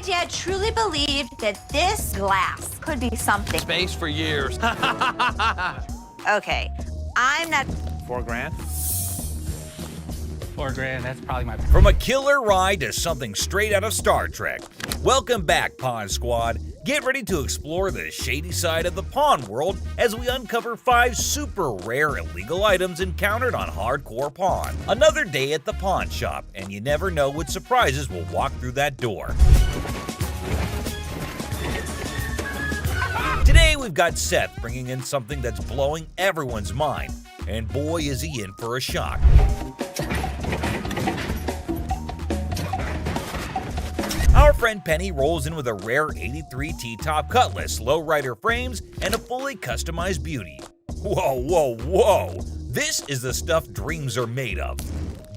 dad truly believed that this glass could be something. Space for years. Okay, I'm not. $4,000. $4,000, that's probably my... From a killer ride to something straight out of Star Trek. Welcome back, Pawn Squad. Get ready to explore the shady side of the pawn world as we uncover 5 super rare illegal items encountered on Hardcore Pawn. Another day at the pawn shop, and you never know what surprises will walk through that door. Today we've got Seth bringing in something that's blowing everyone's mind, and boy is he in for a shock. Our friend Penny rolls in with a rare 83 T-top Cutlass, lowrider frames, and a fully customized beauty. Whoa, whoa, whoa! This is the stuff dreams are made of.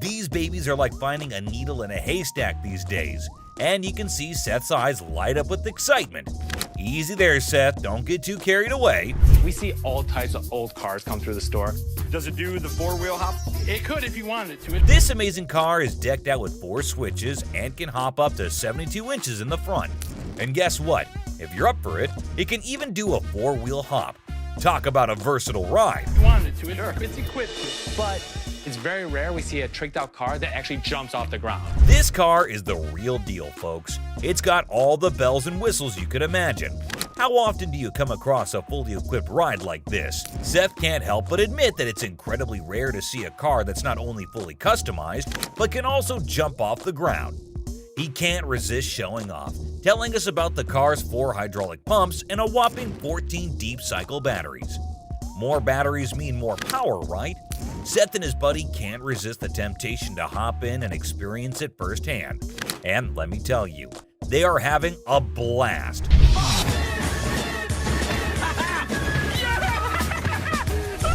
These babies are like finding a needle in a haystack these days, and you can see Seth's eyes light up with excitement. Easy there, Seth, don't get too carried away. We see all types of old cars come through the store. Does it do the 4-wheel hop? It could if you wanted it to. This amazing car is decked out with 4 switches and can hop up to 72 inches in the front. And guess what? If you're up for it, it can even do a 4-wheel hop. Talk about a versatile ride. If you wanted it to, it's equipped to. But it's very rare we see a tricked out car that actually jumps off the ground. This car is the real deal, folks. It's got all the bells and whistles you could imagine. How often do you come across a fully equipped ride like this? Seth can't help but admit that it's incredibly rare to see a car that's not only fully customized, but can also jump off the ground. He can't resist showing off, telling us about the car's 4 hydraulic pumps and a whopping 14 deep cycle batteries. More batteries mean more power, right? Seth and his buddy can't resist the temptation to hop in and experience it firsthand. And let me tell you, they are having a blast.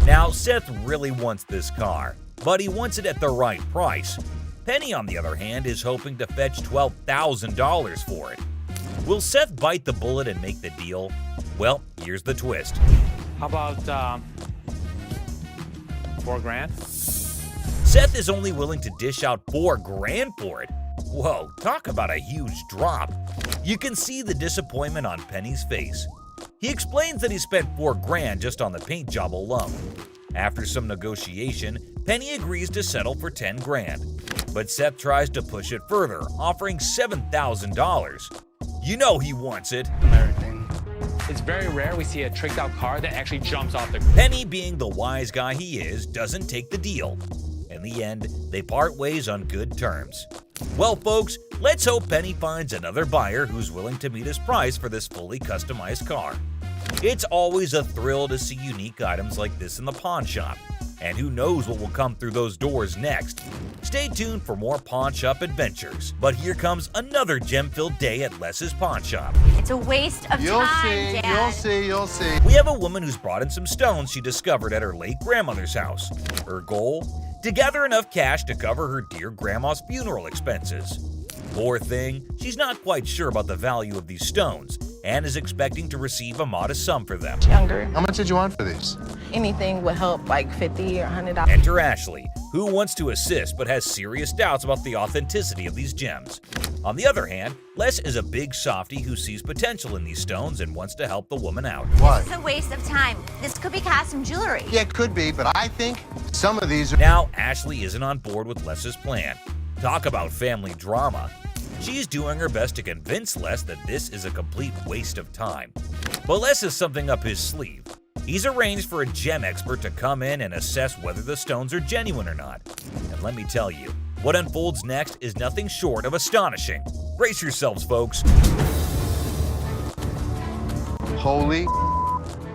Now, Seth really wants this car, but he wants it at the right price. Penny, on the other hand, is hoping to fetch $12,000 for it. Will Seth bite the bullet and make the deal? Well, here's the twist. How about $4,000. Seth is only willing to dish out $4,000 for it. Whoa, talk about a huge drop. You can see the disappointment on Penny's face. He explains that he spent $4,000 just on the paint job alone. After some negotiation, Penny agrees to settle for $10,000. But Seth tries to push it further, offering $7,000. You know he wants it. everything? It's very rare we see a tricked out car that actually jumps off the ground. Penny, being the wise guy he is, doesn't take the deal. In the end, they part ways on good terms. Well, folks, let's hope Penny finds another buyer who's willing to meet his price for this fully customized car. It's always a thrill to see unique items like this in the pawn shop, and who knows what will come through those doors next. Stay tuned for more pawn shop adventures, but here comes another gem-filled day at Les's Pawn Shop. It's a waste of time, Dad. You'll see. We have a woman who's brought in some stones she discovered at her late grandmother's house. Her goal? To gather enough cash to cover her dear grandma's funeral expenses. Poor thing, she's not quite sure about the value of these stones and is expecting to receive a modest sum for them. Younger. How much did you want for these? Anything would help, like $50 or $100. Enter Ashley, who wants to assist but has serious doubts about the authenticity of these gems. On the other hand, Les is a big softy who sees potential in these stones and wants to help the woman out. What? It's a waste of time. This could be custom jewelry. Yeah, it could be, but I think some of these are... Now, Ashley isn't on board with Les's plan. Talk about family drama. She's doing her best to convince Les that this is a complete waste of time. But Les has something up his sleeve. He's arranged for a gem expert to come in and assess whether the stones are genuine or not. And let me tell you, what unfolds next is nothing short of astonishing. Brace yourselves, folks. Holy...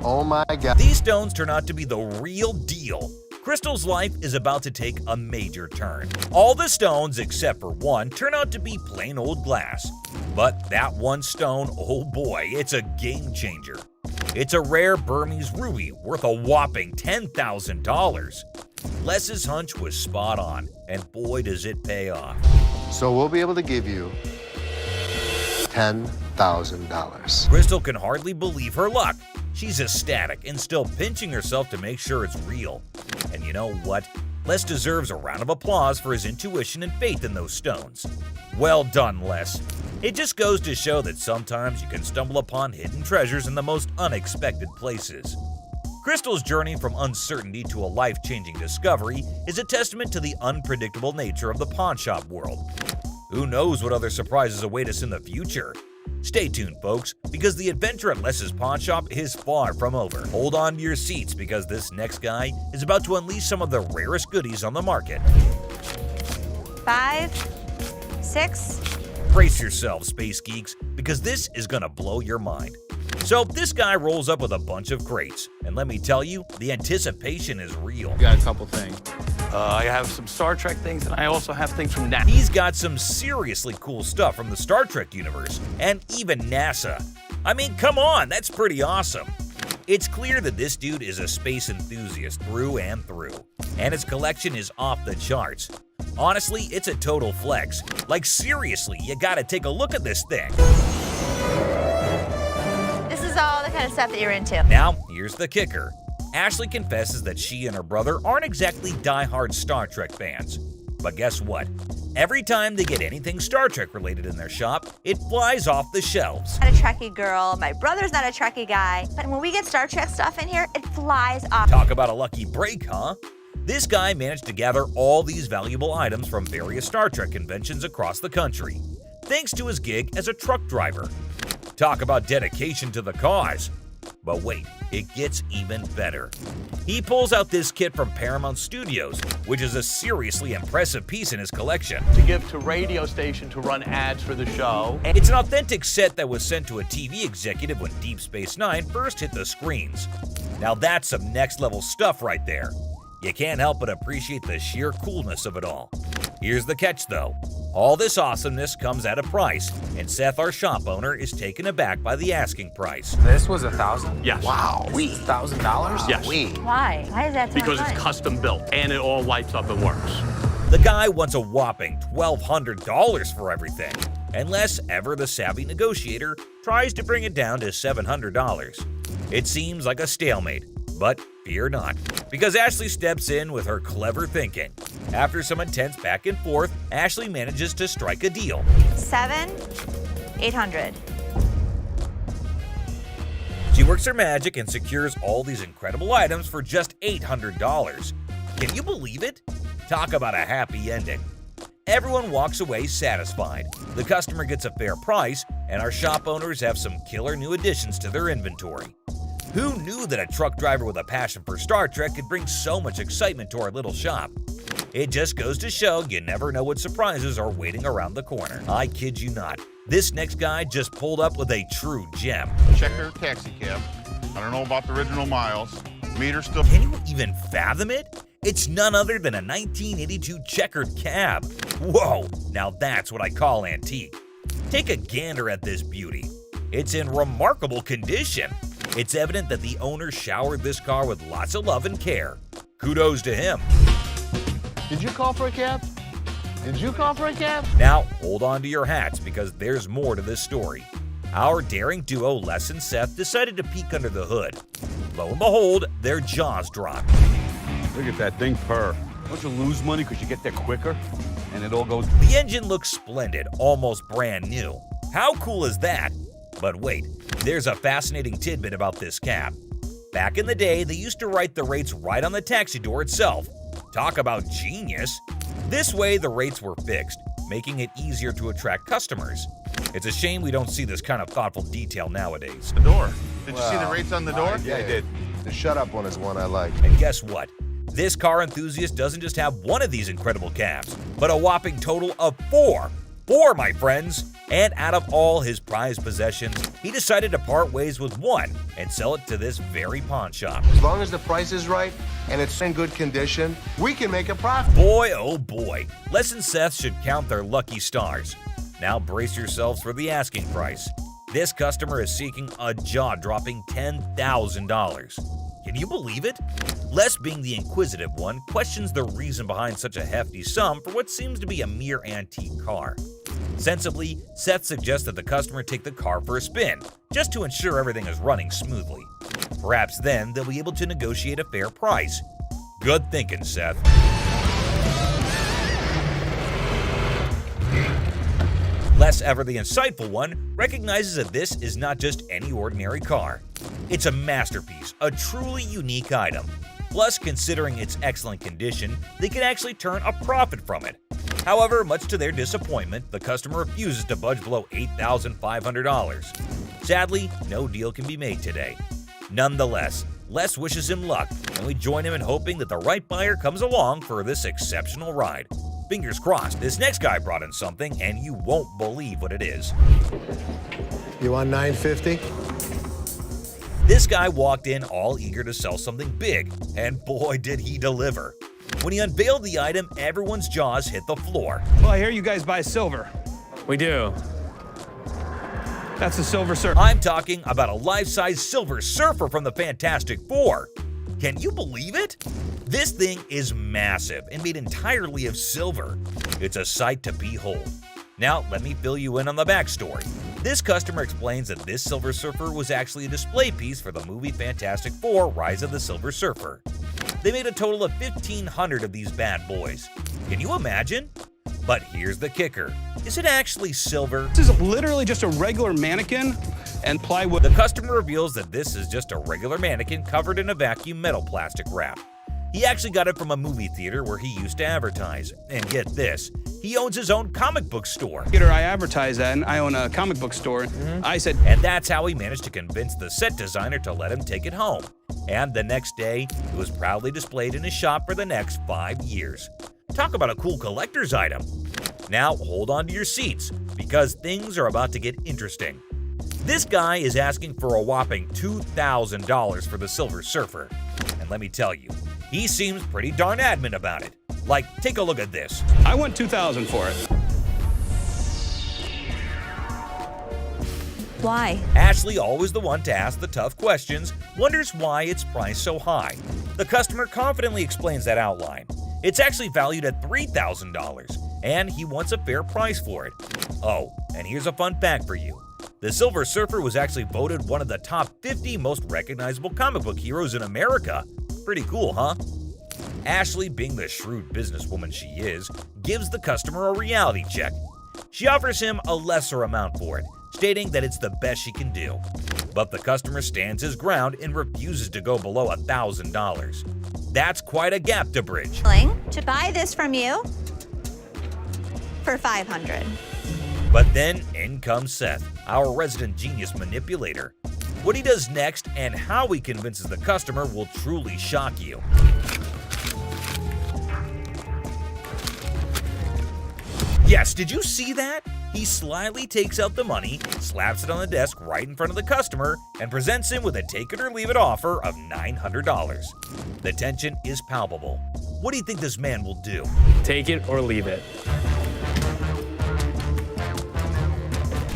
Oh my God. These stones turn out to be the real deal. Crystal's life is about to take a major turn. All the stones, except for one, turn out to be plain old glass. But that one stone, oh boy, it's a game changer. It's a rare Burmese ruby worth a whopping $10,000. Les's hunch was spot on, and boy does it pay off. So we'll be able to give you $10,000. Crystal can hardly believe her luck. She's ecstatic and still pinching herself to make sure it's real. And you know what? Les deserves a round of applause for his intuition and faith in those stones. Well done, Les. It just goes to show that sometimes you can stumble upon hidden treasures in the most unexpected places. Crystal's journey from uncertainty to a life-changing discovery is a testament to the unpredictable nature of the pawnshop world. Who knows what other surprises await us in the future? Stay tuned, folks, because the adventure at Les's Pawnshop is far from over. Hold on to your seats because this next guy is about to unleash some of the rarest goodies on the market. 5, 6. Brace yourselves, space geeks, because this is gonna blow your mind. So this guy rolls up with a bunch of crates, and let me tell you, the anticipation is real. Got a couple things. I have some Star Trek things, and I also have things from NASA. He's got some seriously cool stuff from the Star Trek universe, and even NASA. I mean, come on, that's pretty awesome. It's clear that this dude is a space enthusiast through and through, and his collection is off the charts. Honestly, it's a total flex. Like seriously, you gotta take a look at this thing. This is all the kind of stuff that you're into. Now, here's the kicker. Ashley confesses that she and her brother aren't exactly die-hard Star Trek fans. But guess what? Every time they get anything Star Trek related in their shop, it flies off the shelves. I'm not a Trekkie girl. My brother's not a Trekkie guy. But when we get Star Trek stuff in here, it flies off. Talk about a lucky break, huh? This guy managed to gather all these valuable items from various Star Trek conventions across the country, thanks to his gig as a truck driver. Talk about dedication to the cause. But wait, it gets even better. He pulls out this kit from Paramount Studios, which is a seriously impressive piece in his collection. To give to radio station to run ads for the show. It's an authentic set that was sent to a TV executive when Deep Space Nine first hit the screens. Now that's some next level stuff right there. You can't help but appreciate the sheer coolness of it all. Here's the catch though. All this awesomeness comes at a price, and Seth, our shop owner, is taken aback by the asking price. This was $1,000? Yes. Wow. $1,000? Yes. Why? Why is that so Because much it's money? custom built and it all lights up and works. The guy wants a whopping $1,200 for everything, unless ever the savvy negotiator tries to bring it down to $700. It seems like a stalemate, but fear not, because Ashley steps in with her clever thinking. After some intense back and forth, Ashley manages to strike a deal. 7, 800. She works her magic and secures all these incredible items for just $800. Can you believe it? Talk about a happy ending. Everyone walks away satisfied. The customer gets a fair price, and our shop owners have some killer new additions to their inventory. Who knew that a truck driver with a passion for Star Trek could bring so much excitement to our little shop? It just goes to show you never know what surprises are waiting around the corner. I kid you not. This next guy just pulled up with a true gem. Checker taxi cab. I don't know about the original miles. Meter still. Can you even fathom it? It's none other than a 1982 checkered cab. Whoa, now that's what I call antique. Take a gander at this beauty. It's in remarkable condition. It's evident that the owner showered this car with lots of love and care. Kudos to him. Did you call for a cab? Did you call for a cab? Now, hold on to your hats because there's more to this story. Our daring duo, Les and Seth, decided to peek under the hood. Lo and behold, their jaws dropped. Look at that thing purr. Don't you lose money because you get there quicker? And it all goes... The engine looks splendid, almost brand new. How cool is that? But wait, there's a fascinating tidbit about this cab. Back in the day, they used to write the rates right on the taxi door itself. Talk about genius. This way, the rates were fixed, making it easier to attract customers. It's a shame we don't see this kind of thoughtful detail nowadays. The door. Did you see the rates on the door? Yeah, I did. The shut up one is one I like. And guess what? This car enthusiast doesn't just have one of these incredible cabs, but a whopping total of 4. 4, my friends! And out of all his prized possessions, he decided to part ways with one and sell it to this very pawn shop. As long as the price is right and it's in good condition, we can make a profit. Boy, oh boy, Les and Seth should count their lucky stars. Now brace yourselves for the asking price. This customer is seeking a jaw-dropping $10,000. Can you believe it? Les, being the inquisitive one, questions the reason behind such a hefty sum for what seems to be a mere antique car. Sensibly, Seth suggests that the customer take the car for a spin, just to ensure everything is running smoothly. Perhaps then they'll be able to negotiate a fair price. Good thinking, Seth. Les, ever the insightful one, recognizes that this is not just any ordinary car. It's a masterpiece, a truly unique item. Plus, considering its excellent condition, they can actually turn a profit from it. However, much to their disappointment, the customer refuses to budge below $8,500. Sadly, no deal can be made today. Nonetheless, Les wishes him luck, and we join him in hoping that the right buyer comes along for this exceptional ride. Fingers crossed, this next guy brought in something, and you won't believe what it is. You want 950? This guy walked in all eager to sell something big, and boy did he deliver. When he unveiled the item, everyone's jaws hit the floor. Well, I hear you guys buy silver. We do. That's the Silver Surfer. I'm talking about a life-size Silver Surfer from the Fantastic Four. Can you believe it? This thing is massive and made entirely of silver. It's a sight to behold. Now, let me fill you in on the backstory. This customer explains that this Silver Surfer was actually a display piece for the movie Fantastic Four: Rise of the Silver Surfer. They made a total of 1,500 of these bad boys. Can you imagine? But here's the kicker. Is it actually silver? This is literally just a regular mannequin and plywood. The customer reveals that this is just a regular mannequin covered in a vacuum metal plastic wrap. He actually got it from a movie theater where he used to advertise. And get this, he owns his own comic book store. I advertise that, and I own a comic book store. I said, And that's how he managed to convince the set designer to let him take it home. And the next day, it was proudly displayed in his shop for the next 5 years. Talk about a cool collector's item. Now hold on to your seats, because things are about to get interesting. This guy is asking for a whopping $2,000 for the Silver Surfer. And let me tell you, he seems pretty darn adamant about it. Like, take a look at this. I want $2,000 for it. Why? Ashley, always the one to ask the tough questions, wonders why it's priced so high. The customer confidently explains that outline. It's actually valued at $3,000, and he wants a fair price for it. Oh, and here's a fun fact for you. The Silver Surfer was actually voted one of the top 50 most recognizable comic book heroes in America. Pretty cool, huh? Ashley, being the shrewd businesswoman she is, gives the customer a reality check. She offers him a lesser amount for it, stating that it's the best she can do. But the customer stands his ground and refuses to go below $1,000. That's quite a gap to bridge. Willing to buy this from you for $500. But then in comes Seth, our resident genius manipulator. What he does next and how he convinces the customer will truly shock you. Yes, did you see that? He slyly takes out the money, slaps it on the desk right in front of the customer, and presents him with a take it or leave it offer of $900. The tension is palpable. What do you think this man will do? Take it or leave it.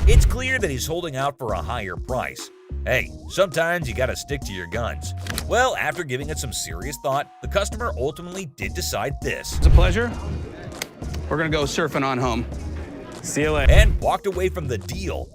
It's clear that he's holding out for a higher price. Hey, sometimes you gotta stick to your guns. Well, after giving it some serious thought, the customer ultimately did decide this. It's a pleasure. We're gonna go surfing on home. See you later. And walked away from the deal.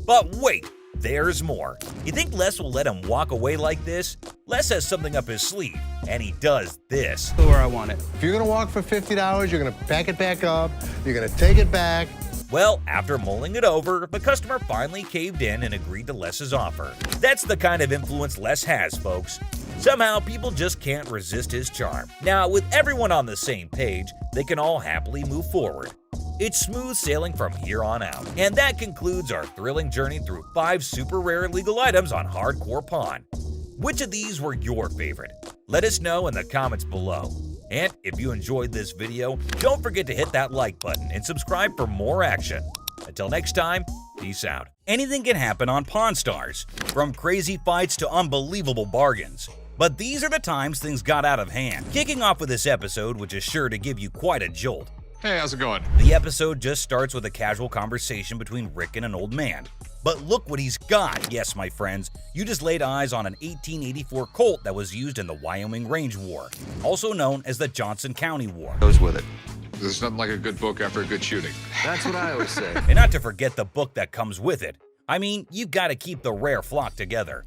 But wait, there's more. You think Les will let him walk away like this? Les has something up his sleeve, and he does this. Where I want it. If you're gonna walk for $50, you're gonna pack it back up, you're gonna take it back. Well, after mulling it over, the customer finally caved in and agreed to Les's offer. That's the kind of influence Les has, folks. Somehow, people just can't resist his charm. Now, with everyone on the same page, they can all happily move forward. It's smooth sailing from here on out. And that concludes our thrilling journey through 5 super rare illegal items on Hardcore Pawn. Which of these were your favorite? Let us know in the comments below. And if you enjoyed this video, don't forget to hit that like button and subscribe for more action. Until next time, peace out. Anything can happen on Pawn Stars, from crazy fights to unbelievable bargains. But these are the times things got out of hand. Kicking off with this episode, which is sure to give you quite a jolt. Hey, how's it going? The episode just starts with a casual conversation between Rick and an old man. But look what he's got. Yes, my friends, you just laid eyes on an 1884 Colt that was used in the Wyoming Range War, also known as the Johnson County War. Goes with it. There's nothing like a good book after a good shooting. That's what I always say. And not to forget the book that comes with it. I mean, you've got to keep the rare flock together.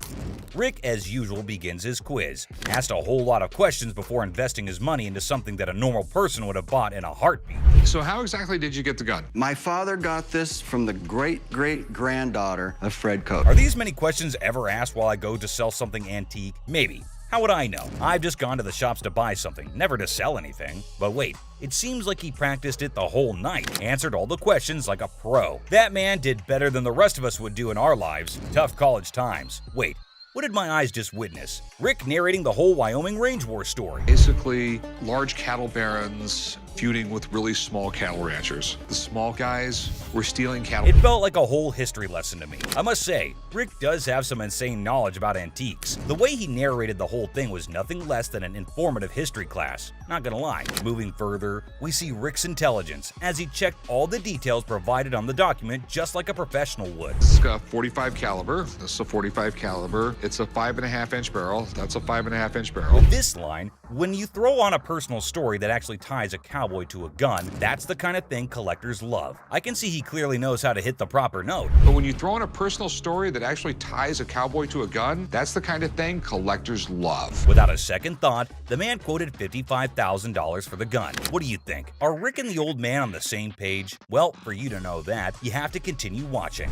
Rick, as usual, begins his quiz. Asked a whole lot of questions before investing his money into something that a normal person would have bought in a heartbeat. So how exactly did you get the gun? My father got this from the great-great-granddaughter of Fred Koch. Are these many questions ever asked while I go to sell something antique? Maybe. How would I know? I've just gone to the shops to buy something, never to sell anything. But wait, it seems like he practiced it the whole night, answered all the questions like a pro. That man did better than the rest of us would do in our lives. Tough college times. Wait, what did my eyes just witness? Rick narrating the whole Wyoming Range War story. Basically, large cattle barons feuding with really small cattle ranchers. The small guys were stealing cattle. It felt like a whole history lesson to me. I must say, Rick does have some insane knowledge about antiques. The way he narrated the whole thing was nothing less than an informative history class. Not gonna lie. Moving further, we see Rick's intelligence as he checked all the details provided on the document just like a professional would. This is a 45 caliber. This is a 45 caliber. It's a 5.5-inch barrel. That's a 5.5-inch barrel. With this line, when you throw on a personal story that actually ties a cowboy to a gun, that's the kind of thing collectors love. I can see he clearly knows how to hit the proper note. But when you throw in a personal story that actually ties a cowboy to a gun, that's the kind of thing collectors love. Without a second thought, the man quoted $55,000 for the gun. What do you think? Are Rick and the old man on the same page? Well, for you to know that, you have to continue watching.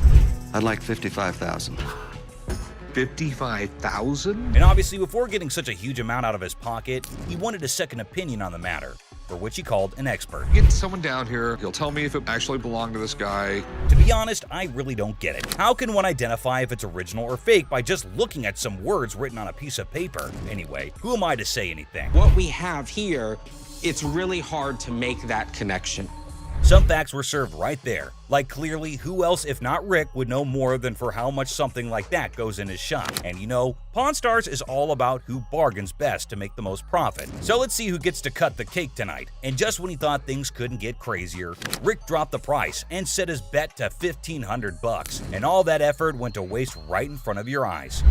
I'd like $55,000. $55,000? And obviously, before getting such a huge amount out of his pocket, he wanted a second opinion on the matter, for which he called an expert. Get someone down here, he'll tell me if it actually belonged to this guy. To be honest, I really don't get it. How can one identify if it's original or fake by just looking at some words written on a piece of paper? Anyway, who am I to say anything? What we have here, it's really hard to make that connection. Some facts were served right there. Like clearly, who else if not Rick would know more than for how much something like that goes in his shop. And you know, Pawn Stars is all about who bargains best to make the most profit. So let's see who gets to cut the cake tonight. And just when he thought things couldn't get crazier, Rick dropped the price and set his bet to $1,500. And all that effort went to waste right in front of your eyes.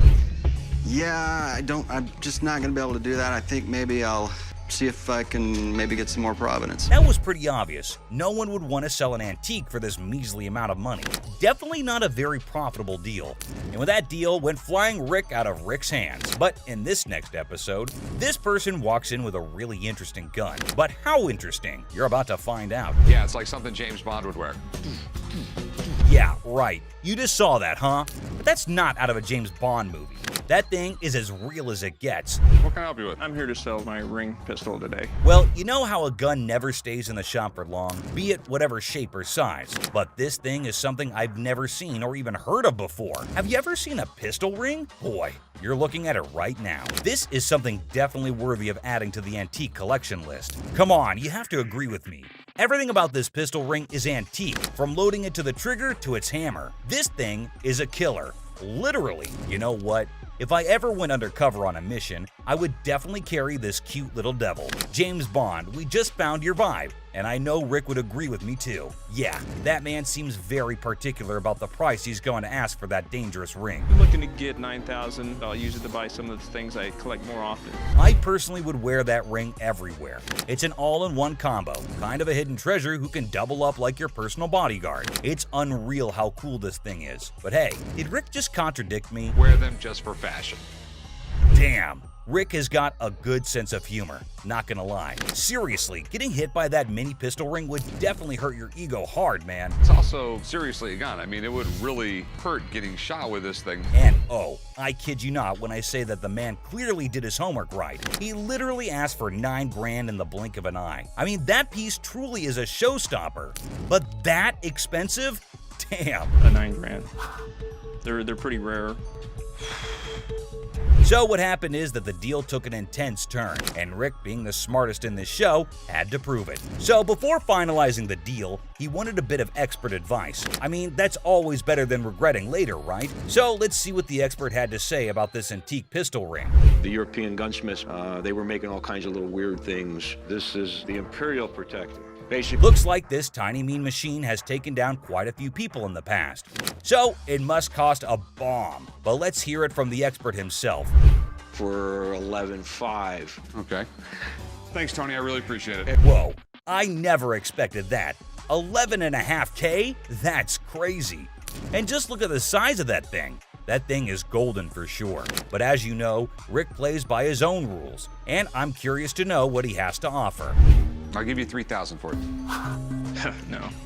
Yeah, I'm just not gonna be able to do that. I think maybe I'll see if I can maybe get some more provenance. That was pretty obvious. No one would want to sell an antique for this measly amount of money. Definitely not a very profitable deal. And with that deal went flying Rick out of Rick's hands. But in this next episode, this person walks in with a really interesting gun. But how interesting? You're about to find out. Yeah, it's like something James Bond would wear. Yeah, right. You just saw that, huh? But that's not out of a James Bond movie. That thing is as real as it gets. What can I help you with? I'm here to sell my ring pistol today. Well, you know how a gun never stays in the shop for long, be it whatever shape or size. But this thing is something I've never seen or even heard of before. Have you ever seen a pistol ring? Boy, you're looking at it right now. This is something definitely worthy of adding to the antique collection list. Come on, you have to agree with me. Everything about this pistol ring is antique, from loading it to the trigger to its hammer. This thing is a killer. Literally. You know what? If I ever went undercover on a mission, I would definitely carry this cute little devil. James Bond, we just found your vibe. And I know Rick would agree with me too. Yeah, that man seems very particular about the price he's going to ask for that dangerous ring. I'm looking to get $9,000. I'll use it to buy some of the things I collect more often. I personally would wear that ring everywhere. It's an all-in-one combo, kind of a hidden treasure who can double up like your personal bodyguard. It's unreal how cool this thing is. But hey, did Rick just contradict me? Wear them just for fashion. Damn. Rick has got a good sense of humor, not gonna lie. Seriously, getting hit by that mini pistol ring would definitely hurt your ego hard, man. It's also seriously a gun. I mean, it would really hurt getting shot with this thing. And oh, I kid you not when I say that the man clearly did his homework right. He literally asked for $9 grand in the blink of an eye. I mean, that piece truly is a showstopper. But that expensive? Damn. A $9 grand. They're pretty rare. So what happened is that the deal took an intense turn, and Rick, being the smartest in this show, had to prove it. So before finalizing the deal, he wanted a bit of expert advice. I mean, that's always better than regretting later, right? So let's see what the expert had to say about this antique pistol ring. The European gunsmiths, they were making all kinds of little weird things. This is the Imperial Protector. Basically, looks like this tiny mean machine has taken down quite a few people in the past. So it must cost a bomb. But let's hear it from the expert himself. For $11,500. Okay. Thanks, Tony. I really appreciate it. Whoa, I never expected that. $11.5K? That's crazy. And just look at the size of that thing. that thing is golden for sure. But as you know, Rick plays by his own rules, and I'm curious to know what he has to offer. I'll give you $3,000 for it.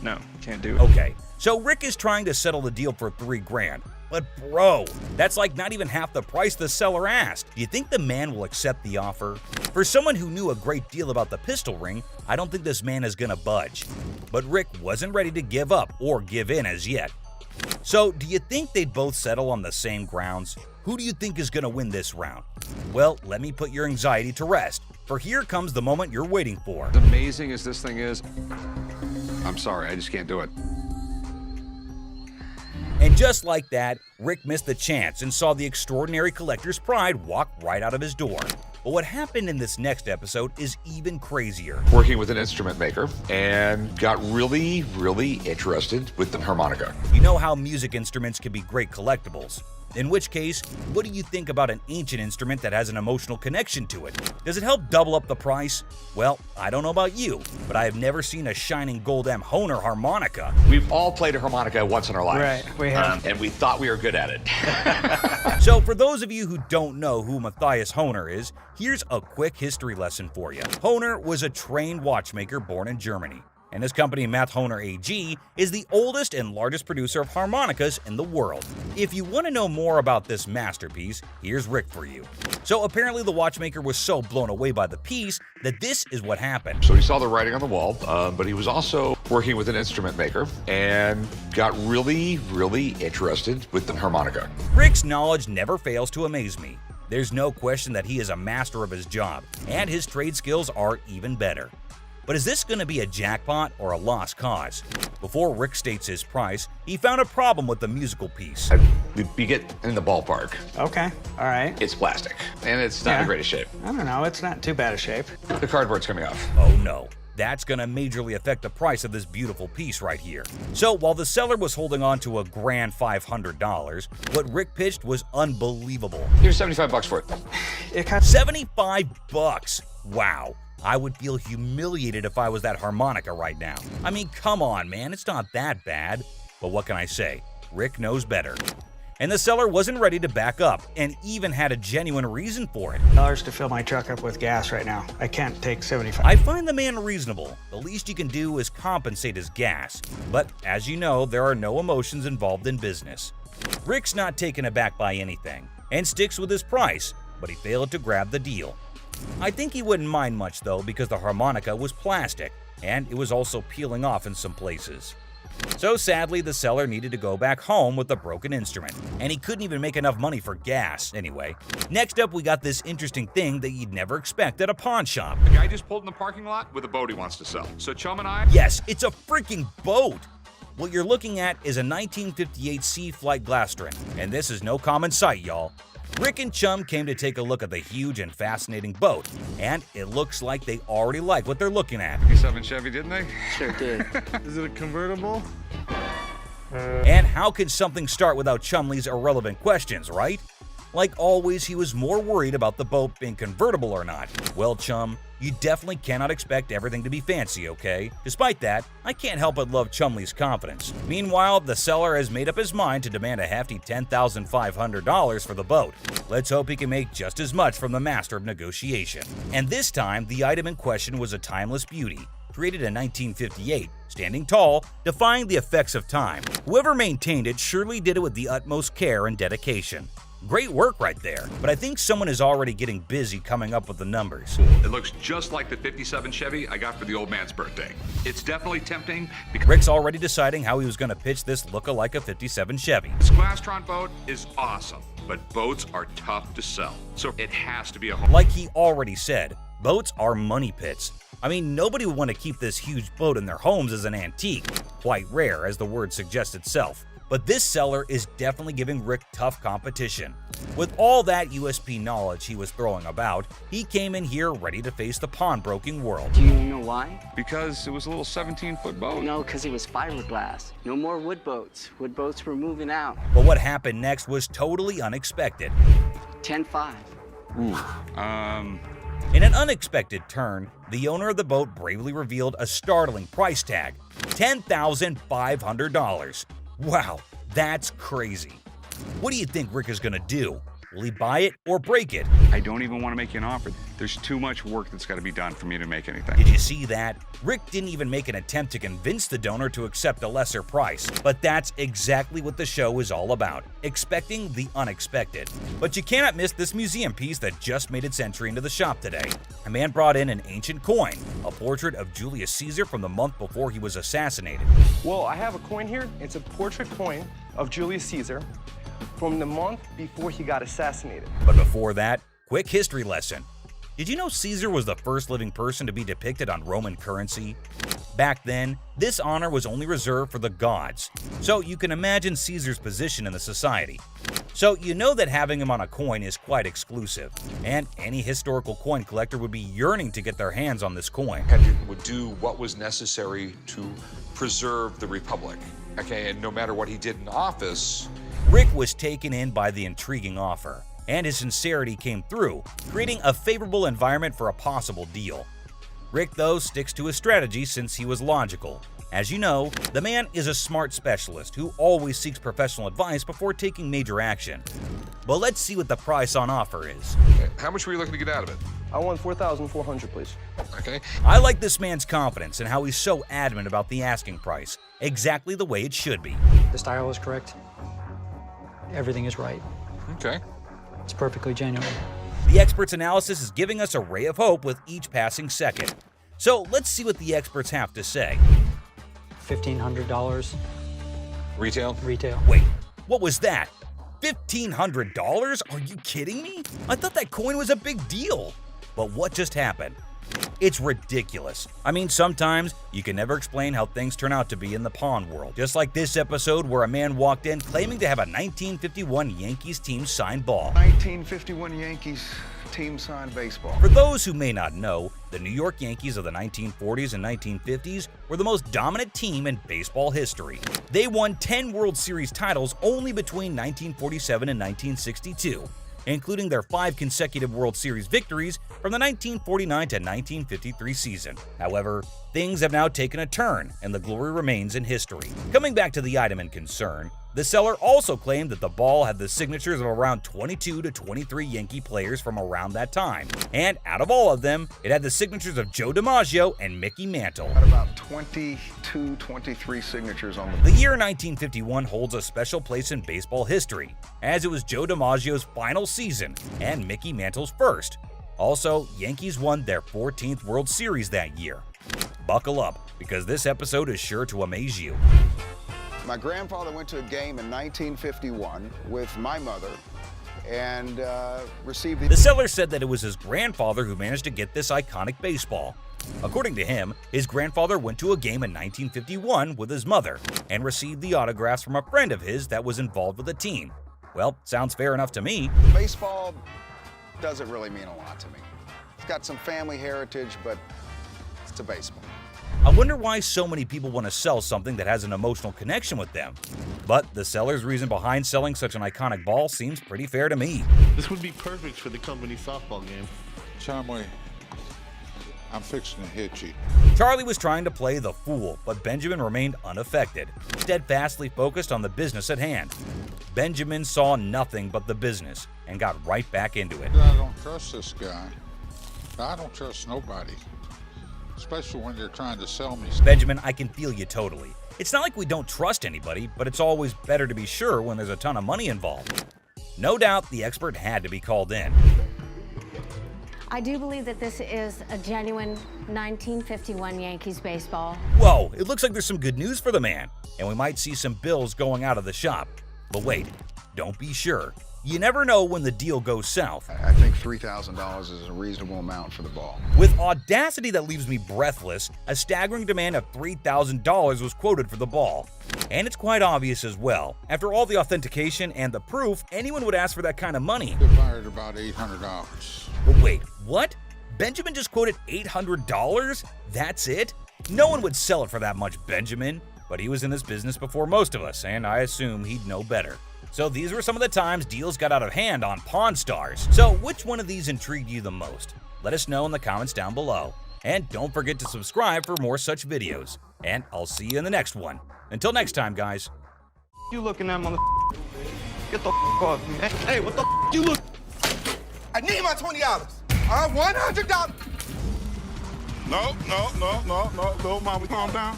No, can't do it. Okay, so Rick is trying to settle the deal for $3,000. But bro, that's like not even half the price the seller asked. Do you think the man will accept the offer? For someone who knew a great deal about the pistol ring, I don't think this man is gonna budge. But Rick wasn't ready to give up or give in as yet. So do you think they'd both settle on the same grounds? Who do you think is gonna win this round? Well, let me put your anxiety to rest, for here comes the moment you're waiting for. As amazing as this thing is, I'm sorry, I just can't do it. And just like that, Rick missed the chance and saw the extraordinary collector's pride walk right out of his door. But what happened in this next episode is even crazier. Working with an instrument maker and got really interested with the harmonica. You know how music instruments can be great collectibles. In which case, what do you think about an ancient instrument that has an emotional connection to it? Does it help double up the price? Well, I don't know about you, but I have never seen a shining gold M. Hohner harmonica. We've all played a harmonica once in our lives. Right, we have. And we thought we were good at it. So for those of you who don't know who Matthias Hohner is, here's a quick history lesson for you. Hohner was a trained watchmaker born in Germany, and his company Math Hohner AG is the oldest and largest producer of harmonicas in the world. If you want to know more about this masterpiece, here's Rick for you. So apparently the watchmaker was so blown away by the piece that this is what happened. So he saw the writing on the wall, but he was also working with an instrument maker and got really interested with the harmonica. Rick's knowledge never fails to amaze me. There's no question that he is a master of his job, and his trade skills are even better. But is this going to be a jackpot or a lost cause? Before Rick states his price, he found a problem with the musical piece. We get in the ballpark. Okay, all right. It's plastic, and it's not in the greatest shape. I don't know, it's not too bad a shape. The cardboard's coming off. Oh no, that's going to majorly affect the price of this beautiful piece right here. So while the seller was holding on to a grand $500, what Rick pitched was unbelievable. Here's $75 for it. $75? Wow. I would feel humiliated if I was that harmonica right now. I mean, come on, man, it's not that bad. But what can I say? Rick knows better. And the seller wasn't ready to back up, and even had a genuine reason for it. $1 to fill my truck up with gas right now. I can't take 75. I find the man reasonable. The least you can do is compensate his gas. But as you know, there are no emotions involved in business. Rick's not taken aback by anything, and sticks with his price, but he failed to grab the deal. I think he wouldn't mind much though, because the harmonica was plastic, and it was also peeling off in some places. So sadly, the seller needed to go back home with the broken instrument, and he couldn't even make enough money for gas anyway. Next up, we got this interesting thing that you'd never expect at a pawn shop. The guy just pulled in the parking lot with a boat he wants to sell. So Chum and I... Yes, it's a freaking boat! What you're looking at is a 1958 Sea Flight Glastron, and this is no common sight, y'all. Rick and Chum came to take a look at the huge and fascinating boat, and it looks like they already like what they're looking at. 57 Chevy, didn't they? Sure did. Is it a convertible? And how could something start without Chumley's irrelevant questions, right? Like always, he was more worried about the boat being convertible or not. Well, Chum, you definitely cannot expect everything to be fancy, okay? Despite that, I can't help but love Chumley's confidence. Meanwhile, the seller has made up his mind to demand a hefty $10,500 for the boat. Let's hope he can make just as much from the master of negotiation. And this time, the item in question was a timeless beauty, created in 1958, standing tall, defying the effects of time. Whoever maintained it surely did it with the utmost care and dedication. Great work right there, but I think someone is already getting busy coming up with the numbers. It looks just like the 57 Chevy I got for the old man's birthday. It's definitely tempting because Rick's already deciding how he was going to pitch this look-alike a 57 Chevy. this Glastron boat is awesome, but boats are tough to sell, so it has to be a home. Like he already said, boats are money pits. I mean, nobody would want to keep this huge boat in their homes as an antique. Quite rare, as the word suggests itself. But this seller is definitely giving Rick tough competition. With all that USP knowledge he was throwing about, he came in here ready to face the pawnbroking world. Do you know why? Because it was a little 17-foot boat. No, because it was fiberglass. No more wood boats. Wood boats were moving out. But what happened next was totally unexpected. 10-5. In an unexpected turn, the owner of the boat bravely revealed a startling price tag: $10,500. Wow, that's crazy. What do you think Rick is gonna do? Will he buy it or break it? I don't even want to make you an offer. There's too much work that's got to be done for me to make anything. Did you see that? Rick didn't even make an attempt to convince the donor to accept a lesser price. But that's exactly what the show is all about, expecting the unexpected. But you cannot miss this museum piece that just made its entry into the shop today. A man brought in an ancient coin, a portrait of Julius Caesar from the month before he was assassinated. Well, I have a coin here. It's a portrait coin of Julius Caesar from the month before he got assassinated. But before that, quick history lesson. Did you know Caesar was the first living person to be depicted on Roman currency? Back then, this honor was only reserved for the gods, so you can imagine Caesar's position in the society. So you know that having him on a coin is quite exclusive, and any historical coin collector would be yearning to get their hands on this coin. Would do what was necessary to preserve the Republic. Okay, and no matter what he did in office, Rick was taken in by the intriguing offer, and his sincerity came through, creating a favorable environment for a possible deal. Rick, though, sticks to his strategy since he was logical. As you know, the man is a smart specialist who always seeks professional advice before taking major action. But let's see what the price on offer is. how much were you looking to get out of it? I want $4,400, please. Okay. I like this man's confidence and how he's so adamant about the asking price, exactly the way it should be. The style is correct. Everything is right. Okay. It's perfectly genuine. The expert's analysis is giving us a ray of hope with each passing second. So let's see what the experts have to say. $1,500. Retail? Retail. Wait, what was that? $1,500? Are you kidding me? I thought that coin was a big deal. But what just happened? It's ridiculous. I mean, sometimes you can never explain how things turn out to be in the pawn world. Just like this episode where a man walked in claiming to have a 1951 Yankees team signed ball. 1951 Yankees team signed baseball. For those who may not know, the New York Yankees of the 1940s and 1950s were the most dominant team in baseball history. They won 10 World Series titles only between 1947 and 1962. Including their 5 consecutive World Series victories from the 1949 to 1953 season. However, things have now taken a turn, and the glory remains in history. Coming back to the item in concern, the seller also claimed that the ball had the signatures of around 22 to 23 Yankee players from around that time, and out of all of them, it had the signatures of Joe DiMaggio and Mickey Mantle. Had about 22, 23 signatures on The year 1951 holds a special place in baseball history, as it was Joe DiMaggio's final season and Mickey Mantle's first. Also, Yankees won their 14th World Series that year. Buckle up, because this episode is sure to amaze you. My grandfather went to a game in 1951 with my mother and received The seller said that it was his grandfather who managed to get this iconic baseball. According to him, his grandfather went to a game in 1951 with his mother and received the autographs from a friend of his that was involved with the team. Well, sounds fair enough to me. Baseball doesn't really mean a lot to me. It's got some family heritage, but it's a baseball. I wonder why so many people want to sell something that has an emotional connection with them. But the seller's reason behind selling such an iconic ball seems pretty fair to me. This would be perfect for the company softball game. Chumley, I'm fixing to hit you. Charlie was trying to play the fool, but Benjamin remained unaffected, steadfastly focused on the business at hand. Benjamin saw nothing but the business and got right back into it. I don't trust this guy. I don't trust nobody, especially when they're trying to sell me. Benjamin, I can feel you totally. It's not like we don't trust anybody, but it's always better to be sure when there's a ton of money involved. No doubt the expert had to be called in. I do believe that this is a genuine 1951 Yankees baseball. Whoa, it looks like there's some good news for the man, and we might see some bills going out of the shop. But wait, don't be sure. You never know when the deal goes south. I think $3,000 is a reasonable amount for the ball. With audacity that leaves me breathless, a staggering demand of $3,000 was quoted for the ball. And it's quite obvious as well. After all the authentication and the proof, anyone would ask for that kind of money. They fired about $800. But wait, what? Benjamin just quoted $800? That's it? No one would sell it for that much, Benjamin. But he was in this business before most of us, and I assume he'd know better. So these were some of the times deals got out of hand on Pawn Stars. So which one of these intrigued you the most? Let us know in the comments down below. And don't forget to subscribe for more such videos. And I'll see you in the next one. Until next time, guys. You looking at, mother? Get the off me. Hey, what the you look? I need my $20. $100. No, Mama, calm down.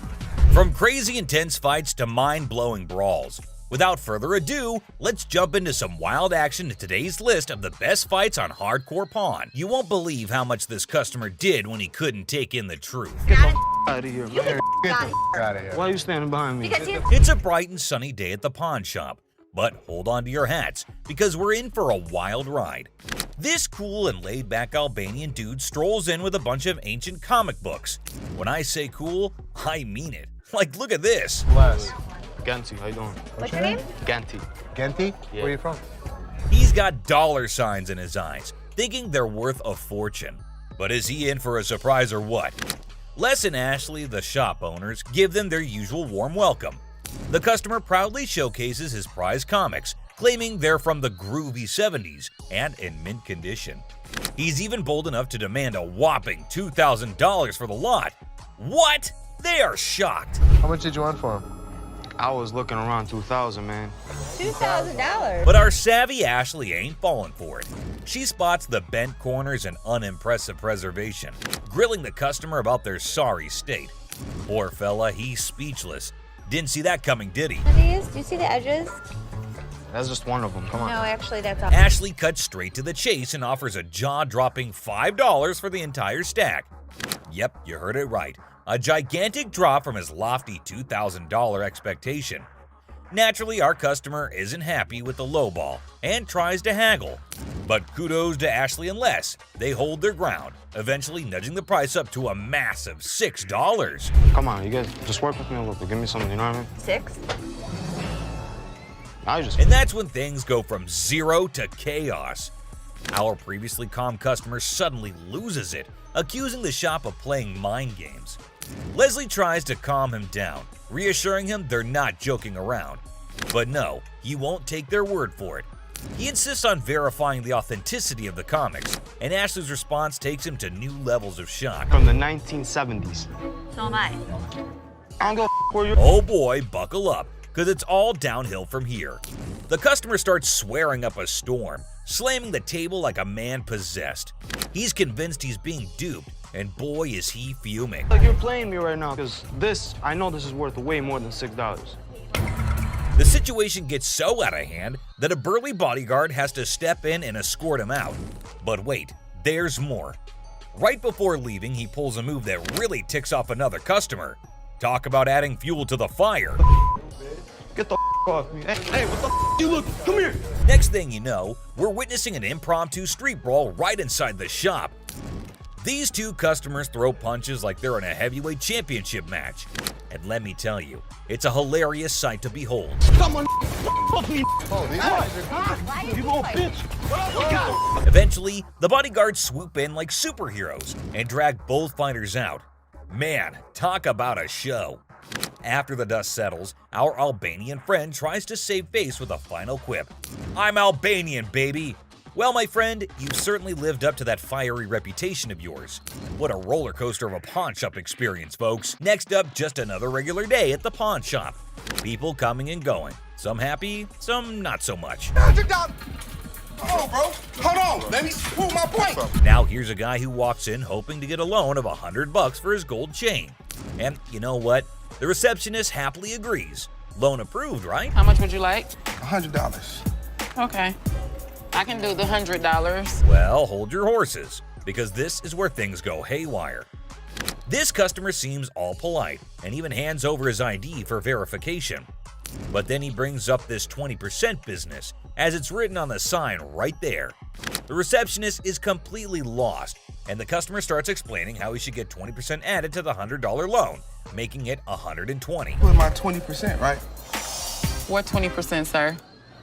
From crazy intense fights to mind-blowing brawls. Without further ado, let's jump into some wild action in today's list of the best fights on Hardcore Pawn. You won't believe how much this customer did when he couldn't take in the truth. Get the out of here, man. Get the out of here. Why are you standing behind me? It's a bright and sunny day at the pawn shop, but hold on to your hats because we're in for a wild ride. This cool and laid-back Albanian dude strolls in with a bunch of ancient comic books. When I say cool, I mean it. Like, look at this. Les. Ganti, how you doing? What's your name? Ganti. Genty? Yeah. Where are you from? He's got dollar signs in his eyes, thinking they're worth a fortune. But is he in for a surprise or what? Les and Ashley, the shop owners, give them their usual warm welcome. The customer proudly showcases his prize comics, claiming they're from the groovy 70s and in mint condition. He's even bold enough to demand a whopping $2,000 for the lot. What? They are shocked. How much did you want for him? I was looking around 2,000, man. $2,000. But our savvy Ashley ain't falling for it. She spots the bent corners and unimpressive preservation, grilling the customer about their sorry state. Poor fella, he's speechless. Didn't see that coming, did he? These, do you see the edges? That's just one of them. Come on. No, actually, that's all. Ashley cuts straight to the chase and offers a jaw-dropping $5 for the entire stack. Yep, you heard it right. A gigantic drop from his lofty $2,000 expectation. Naturally, our customer isn't happy with the lowball and tries to haggle. But kudos to Ashley and Les. They hold their ground, eventually nudging the price up to a massive $6. Come on, you guys just work with me a little bit. Give me something, you know what I mean? 6? And that's when things go from zero to chaos. Our previously calm customer suddenly loses it, accusing the shop of playing mind games. Leslie tries to calm him down, reassuring him they're not joking around. But no, he won't take their word for it. He insists on verifying the authenticity of the comics, and Ashley's response takes him to new levels of shock. From the 1970s. So am I. I don't go for you. Oh boy, buckle up, because it's all downhill from here. The customer starts swearing up a storm, slamming the table like a man possessed. He's convinced he's being duped, and boy is he fuming. Like you're playing me right now, because I know this is worth way more than $6. The situation gets so out of hand that a burly bodyguard has to step in and escort him out. But wait, there's more. Right before leaving, he pulls a move that really ticks off another customer. Talk about adding fuel to the fire. Get the off me. Hey, what the you look? Come here. Next thing you know, we're witnessing an impromptu street brawl right inside the shop. These two customers throw punches like they're in a heavyweight championship match. And let me tell you, it's a hilarious sight to behold. Come on, fuck me. You little bitch. Eventually, the bodyguards swoop in like superheroes and drag both fighters out. Man, talk about a show. After the dust settles, our Albanian friend tries to save face with a final quip. I'm Albanian, baby. Well, my friend, you've certainly lived up to that fiery reputation of yours. What a roller coaster of a pawn shop experience, folks. Next up, just another regular day at the pawn shop. People coming and going. Some happy, some not so much. $100. Oh, bro. Hold on. Let me prove my point. Now here's a guy who walks in hoping to get a loan of $100 for his gold chain. And you know what? The receptionist happily agrees. Loan approved, right? How much would you like? $100. Okay. I can do the $100. Well, hold your horses, because this is where things go haywire. This customer seems all polite and even hands over his ID for verification. But then he brings up this 20% business, as it's written on the sign right there. The receptionist is completely lost, and the customer starts explaining how he should get 20% added to the $100 loan, making it $120. Put my 20%, right? What 20%, sir?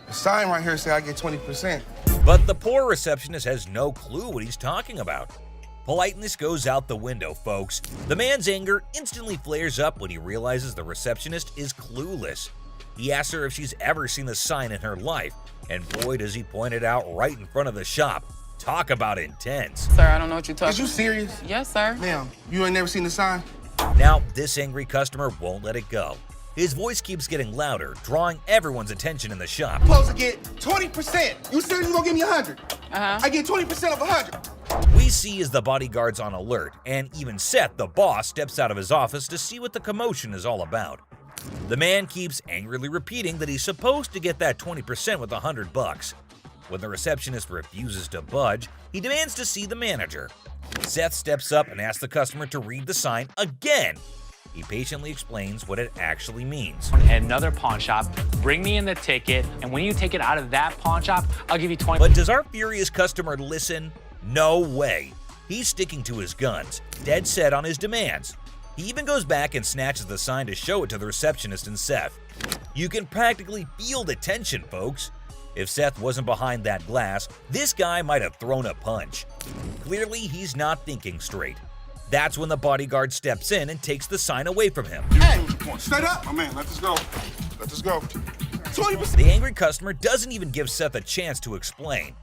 The sign right here say I get 20%. But the poor receptionist has no clue what he's talking about. Politeness goes out the window, folks. The man's anger instantly flares up when he realizes the receptionist is clueless. He asks her if she's ever seen the sign in her life, and boy does he point it out right in front of the shop. Talk about intense. Sir, I don't know what you're talking about. Is you serious? Yes, sir. Ma'am, you ain't never seen the sign? Now, this angry customer won't let it go. His voice keeps getting louder, drawing everyone's attention in the shop. Supposed to get 20%. You seriously gonna give me 100? I get 20% of 100. We see as the bodyguard's on alert, and even Seth, the boss, steps out of his office to see what the commotion is all about. The man keeps angrily repeating that he's supposed to get that 20% with $100. When the receptionist refuses to budge, he demands to see the manager. Seth steps up and asks the customer to read the sign again. He patiently explains what it actually means. At another pawn shop, bring me in the ticket, and when you take it out of that pawn shop, I'll give you 20. But does our furious customer listen? No way. He's sticking to his guns, dead set on his demands. He even goes back and snatches the sign to show it to the receptionist and Seth. You can practically feel the tension, folks. If Seth wasn't behind that glass, this guy might have thrown a punch. Clearly, he's not thinking straight. That's when the bodyguard steps in and takes the sign away from him. Hey, straight up, my man. Let this go. Let this go. 20%. The angry customer doesn't even give Seth a chance to explain.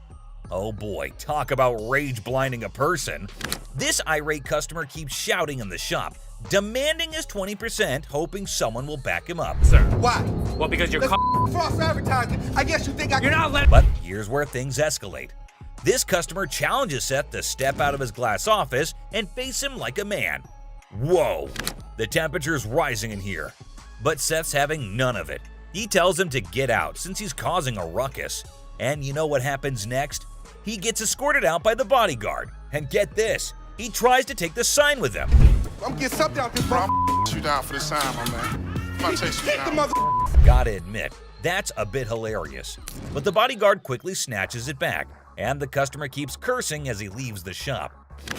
Oh boy, talk about rage blinding a person. This irate customer keeps shouting in the shop, demanding his 20%, hoping someone will back him up. Sir. Why? Well, because you're false advertising. I guess you think You're not letting. But here's where things escalate. This customer challenges Seth to step out of his glass office and face him like a man. Whoa, the temperature's rising in here. But Seth's having none of it. He tells him to get out since he's causing a ruckus. And you know what happens next? He gets escorted out by the bodyguard. And get this, he tries to take the sign with him. I'm getting something out this, bro. I'm you down for this time, my man. I'm gonna chase you down. Gotta admit, that's a bit hilarious. But the bodyguard quickly snatches it back, and the customer keeps cursing as he leaves the shop.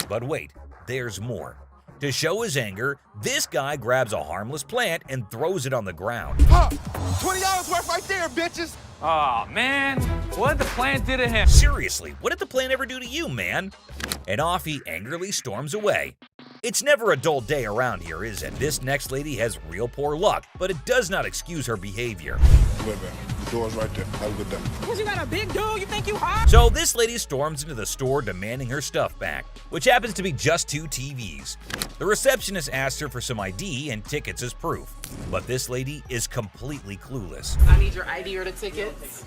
But wait, there's more. To show his anger, this guy grabs a harmless plant and throws it on the ground. Huh, $20 worth right there, bitches. Oh, man. What did the plant do to him? Seriously, what did the plant ever do to you, man? And off he angrily storms away. It's never a dull day around here, is it? This next lady has real poor luck, but it does not excuse her behavior. Wait, man. The door's right there. Have a good day. Because you got a big dude, you think you hot? So this lady storms into the store demanding her stuff back, which happens to be just 2 TVs. The receptionist asks her for some ID and tickets as proof, but this lady is completely clueless. I need your ID or the tickets.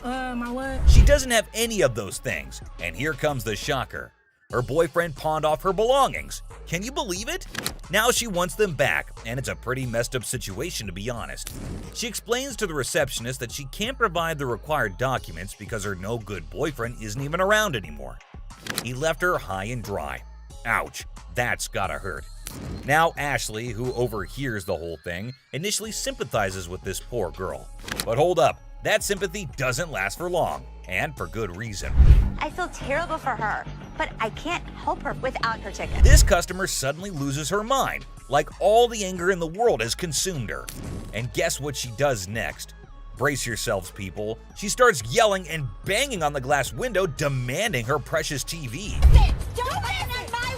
My what? She doesn't have any of those things, and here comes the shocker. Her boyfriend pawned off her belongings. Can you believe it? Now she wants them back, and it's a pretty messed up situation to be honest. She explains to the receptionist that she can't provide the required documents because her no-good boyfriend isn't even around anymore. He left her high and dry. Ouch, that's gotta hurt. Now Ashley, who overhears the whole thing, initially sympathizes with this poor girl. But hold up, that sympathy doesn't last for long, and for good reason. I feel terrible for her, but I can't help her without her ticket. This customer suddenly loses her mind, like all the anger in the world has consumed her. And guess what she does next? Brace yourselves, people. She starts yelling and banging on the glass window, demanding her precious TV. Don't bang on my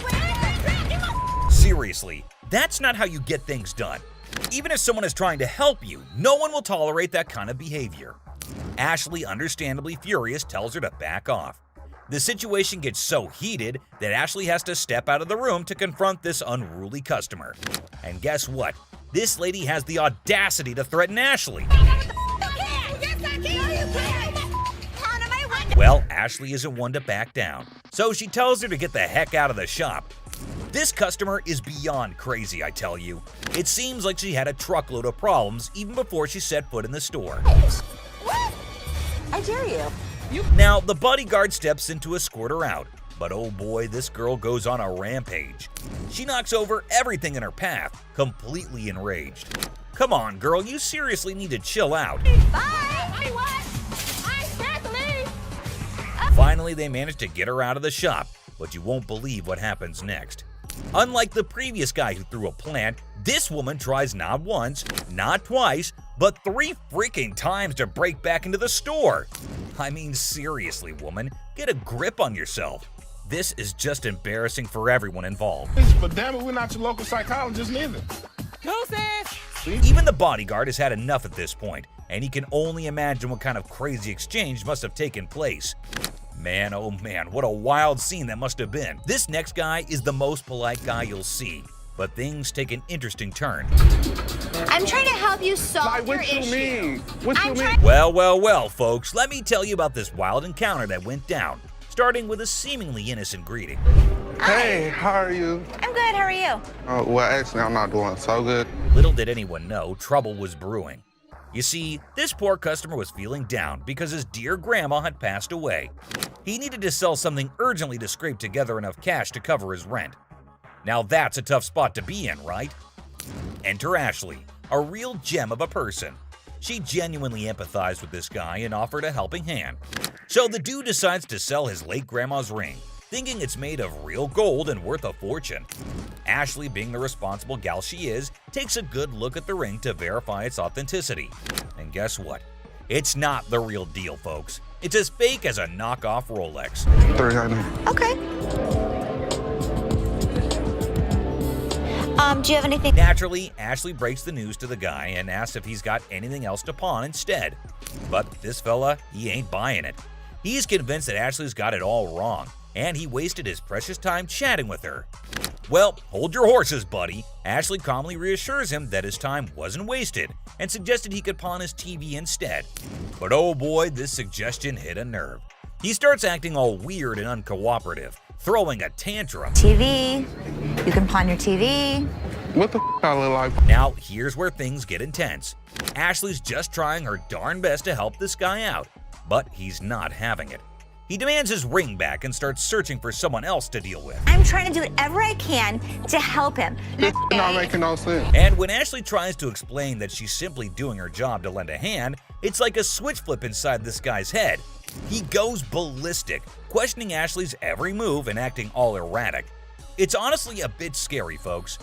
window! Seriously, that's not how you get things done. Even if someone is trying to help you, no one will tolerate that kind of behavior. Ashley, understandably furious, tells her to back off. The situation gets so heated that Ashley has to step out of the room to confront this unruly customer. And guess what? This lady has the audacity to threaten Ashley. Well, Ashley isn't one to back down, so she tells her to get the heck out of the shop. This customer is beyond crazy, I tell you. It seems like she had a truckload of problems even before she set foot in the store. What? I dare you. Now, the bodyguard steps in to escort her out, but oh boy, this girl goes on a rampage. She knocks over everything in her path, completely enraged. Come on, girl, you seriously need to chill out. Bye! What? I can't leave! Finally, they manage to get her out of the shop, but you won't believe what happens next. Unlike the previous guy who threw a plant, this woman tries not once, not twice, but 3 freaking times to break back into the store. I mean, seriously, woman, get a grip on yourself. This is just embarrassing for everyone involved. But damn it, we're not your local psychologist neither. Even the bodyguard has had enough at this point, and he can only imagine what kind of crazy exchange must have taken place. Man, oh man, what a wild scene that must have been. This next guy is the most polite guy you'll see. But things take an interesting turn. I'm trying to help you solve your What you issue. mean? What you mean? Well, folks, let me tell you about this wild encounter that went down, starting with a seemingly innocent greeting. Hey, how are you? I'm good. How are you? Well, actually, I'm not doing so good. Little did anyone know trouble was brewing. You see, this poor customer was feeling down because his dear grandma had passed away. He needed to sell something urgently to scrape together enough cash to cover his rent. Now that's a tough spot to be in, right? Enter Ashley, a real gem of a person. She genuinely empathized with this guy and offered a helping hand. So the dude decides to sell his late grandma's ring, thinking it's made of real gold and worth a fortune. Ashley, being the responsible gal she is, takes a good look at the ring to verify its authenticity. And guess what? It's not the real deal, folks. It's as fake as a knockoff Rolex. Okay. Do you have anything? Naturally, Ashley breaks the news to the guy and asks if he's got anything else to pawn instead. But this fella, he ain't buying it. He's convinced that Ashley's got it all wrong, and he wasted his precious time chatting with her. Well, hold your horses, buddy. Ashley calmly reassures him that his time wasn't wasted and suggested he could pawn his TV instead. But oh boy, this suggestion hit a nerve. He starts acting all weird and uncooperative, throwing a tantrum. TV. You can pawn your TV. What the I look like? Now, here's where things get intense. Ashley's just trying her darn best to help this guy out, but he's not having it. He demands his ring back and starts searching for someone else to deal with. I'm trying to do whatever I can to help him. It's not making no sense. And when Ashley tries to explain that she's simply doing her job to lend a hand, it's like a switch flip inside this guy's head. He goes ballistic, questioning Ashley's every move and acting all erratic. It's honestly a bit scary, folks.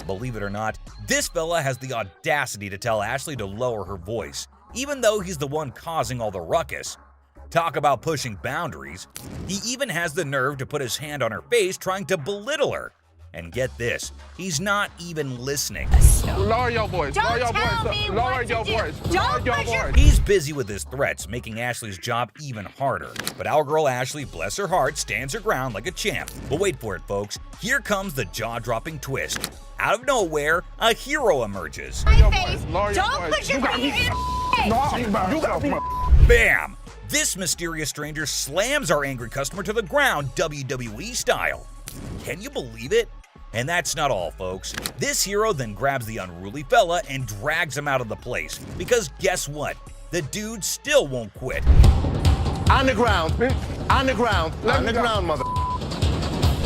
Believe it or not, this fella has the audacity to tell Ashley to lower her voice, even though he's the one causing all the ruckus. Talk about pushing boundaries. He even has the nerve to put his hand on her face trying to belittle her. And get this, he's not even listening. Lower your voice. Don't Lower your tell voice. me Lower what to your do. voice. Don't Lower push your your- voice. He's busy with his threats, making Ashley's job even harder. But our girl Ashley, bless her heart, stands her ground like a champ. But wait for it, folks. Here comes the jaw-dropping twist. Out of nowhere, a hero emerges. My face. Lower your Don't voice. put your You got finger me. in my face. You got me. Bam! This mysterious stranger slams our angry customer to the ground WWE style. Can you believe it? And that's not all, folks. This hero then grabs the unruly fella and drags him out of the place. Because guess what? The dude still won't quit. On the ground. On the ground. On the ground, mother.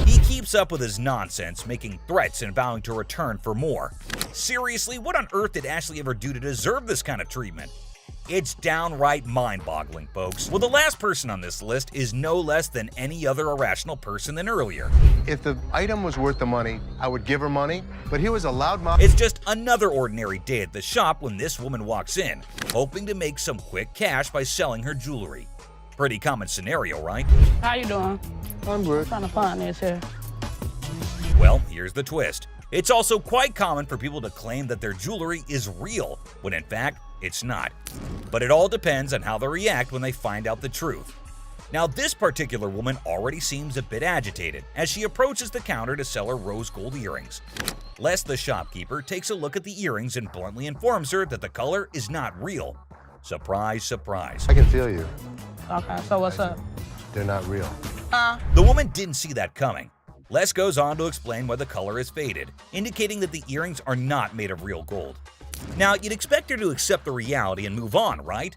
He keeps up with his nonsense, making threats and vowing to return for more. Seriously, what on earth did Ashley ever do to deserve this kind of treatment? It's downright mind-boggling, folks. Well, the last person on this list is no less than any other irrational person than earlier. If the item was worth the money, I would give her money, but he was a loudmouth. It's just another ordinary day at the shop when this woman walks in, hoping to make some quick cash by selling her jewelry. Pretty common scenario, right? How you doing? I'm good. Trying to find this here. Well, here's the twist. It's also quite common for people to claim that their jewelry is real, when in fact, it's not. But it all depends on how they react when they find out the truth. Now, this particular woman already seems a bit agitated as she approaches the counter to sell her rose gold earrings. Les, the shopkeeper, takes a look at the earrings and bluntly informs her that the color is not real. Surprise, surprise. I can feel you. Okay, so what's up? They're not real. The woman didn't see that coming. Les goes on to explain why the color is faded, indicating that the earrings are not made of real gold. Now, you'd expect her to accept the reality and move on, right?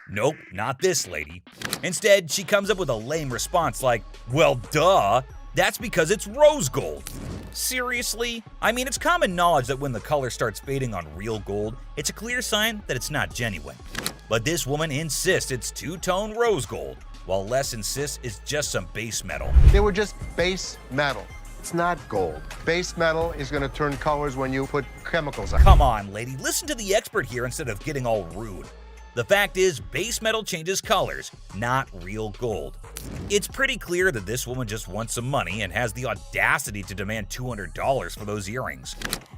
Nope, not this lady. Instead, she comes up with a lame response like, well, duh, that's because it's rose gold. Seriously? I mean, it's common knowledge that when the color starts fading on real gold, it's a clear sign that it's not genuine. But this woman insists it's two-tone rose gold, while Les insists it's just some base metal. They were just base metal. It's not gold. Base metal is going to turn colors when you put chemicals on it. Come on, lady, listen to the expert here instead of getting all rude. The fact is, base metal changes colors, not real gold. It's pretty clear that this woman just wants some money and has the audacity to demand $200 for those earrings.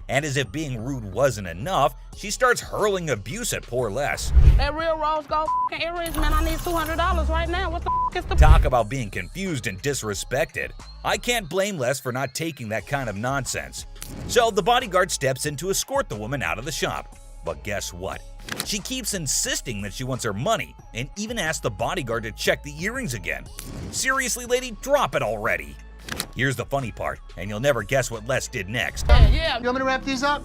And as if being rude wasn't enough, she starts hurling abuse at poor Les. That real rose gold earrings, man, I need $200 right now. What the is the... Talk about being confused and disrespected. I can't blame Les for not taking that kind of nonsense. So the bodyguard steps in to escort the woman out of the shop. But guess what? She keeps insisting that she wants her money and even asks the bodyguard to check the earrings again. Seriously, lady, drop it already. Here's the funny part, and you'll never guess what Les did next. Yeah. You want me to wrap these up?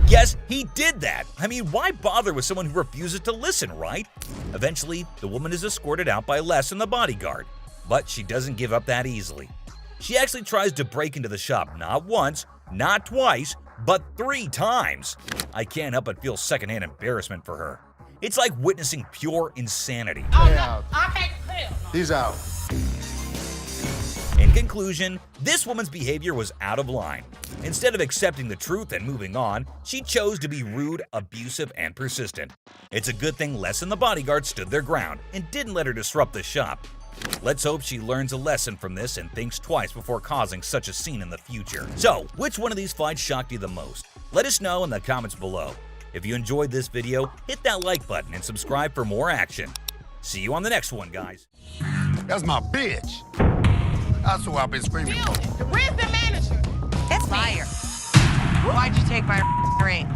Yes, he did that. I mean, why bother with someone who refuses to listen, right? Eventually, the woman is escorted out by Les and the bodyguard. But she doesn't give up that easily. She actually tries to break into the shop not once, not twice, but 3 times. I can't help but feel secondhand embarrassment for her. It's like witnessing pure insanity. He's out. In conclusion, this woman's behavior was out of line. Instead of accepting the truth and moving on, she chose to be rude, abusive, and persistent. It's a good thing Les and the bodyguard stood their ground and didn't let her disrupt the shop. Let's hope she learns a lesson from this and thinks twice before causing such a scene in the future. So, which one of these fights shocked you the most? Let us know in the comments below. If you enjoyed this video, hit that like button and subscribe for more action. See you on the next one, guys. That's my bitch. That's who I've been screaming for. Where's the manager? That's liar. Why'd you take my ring?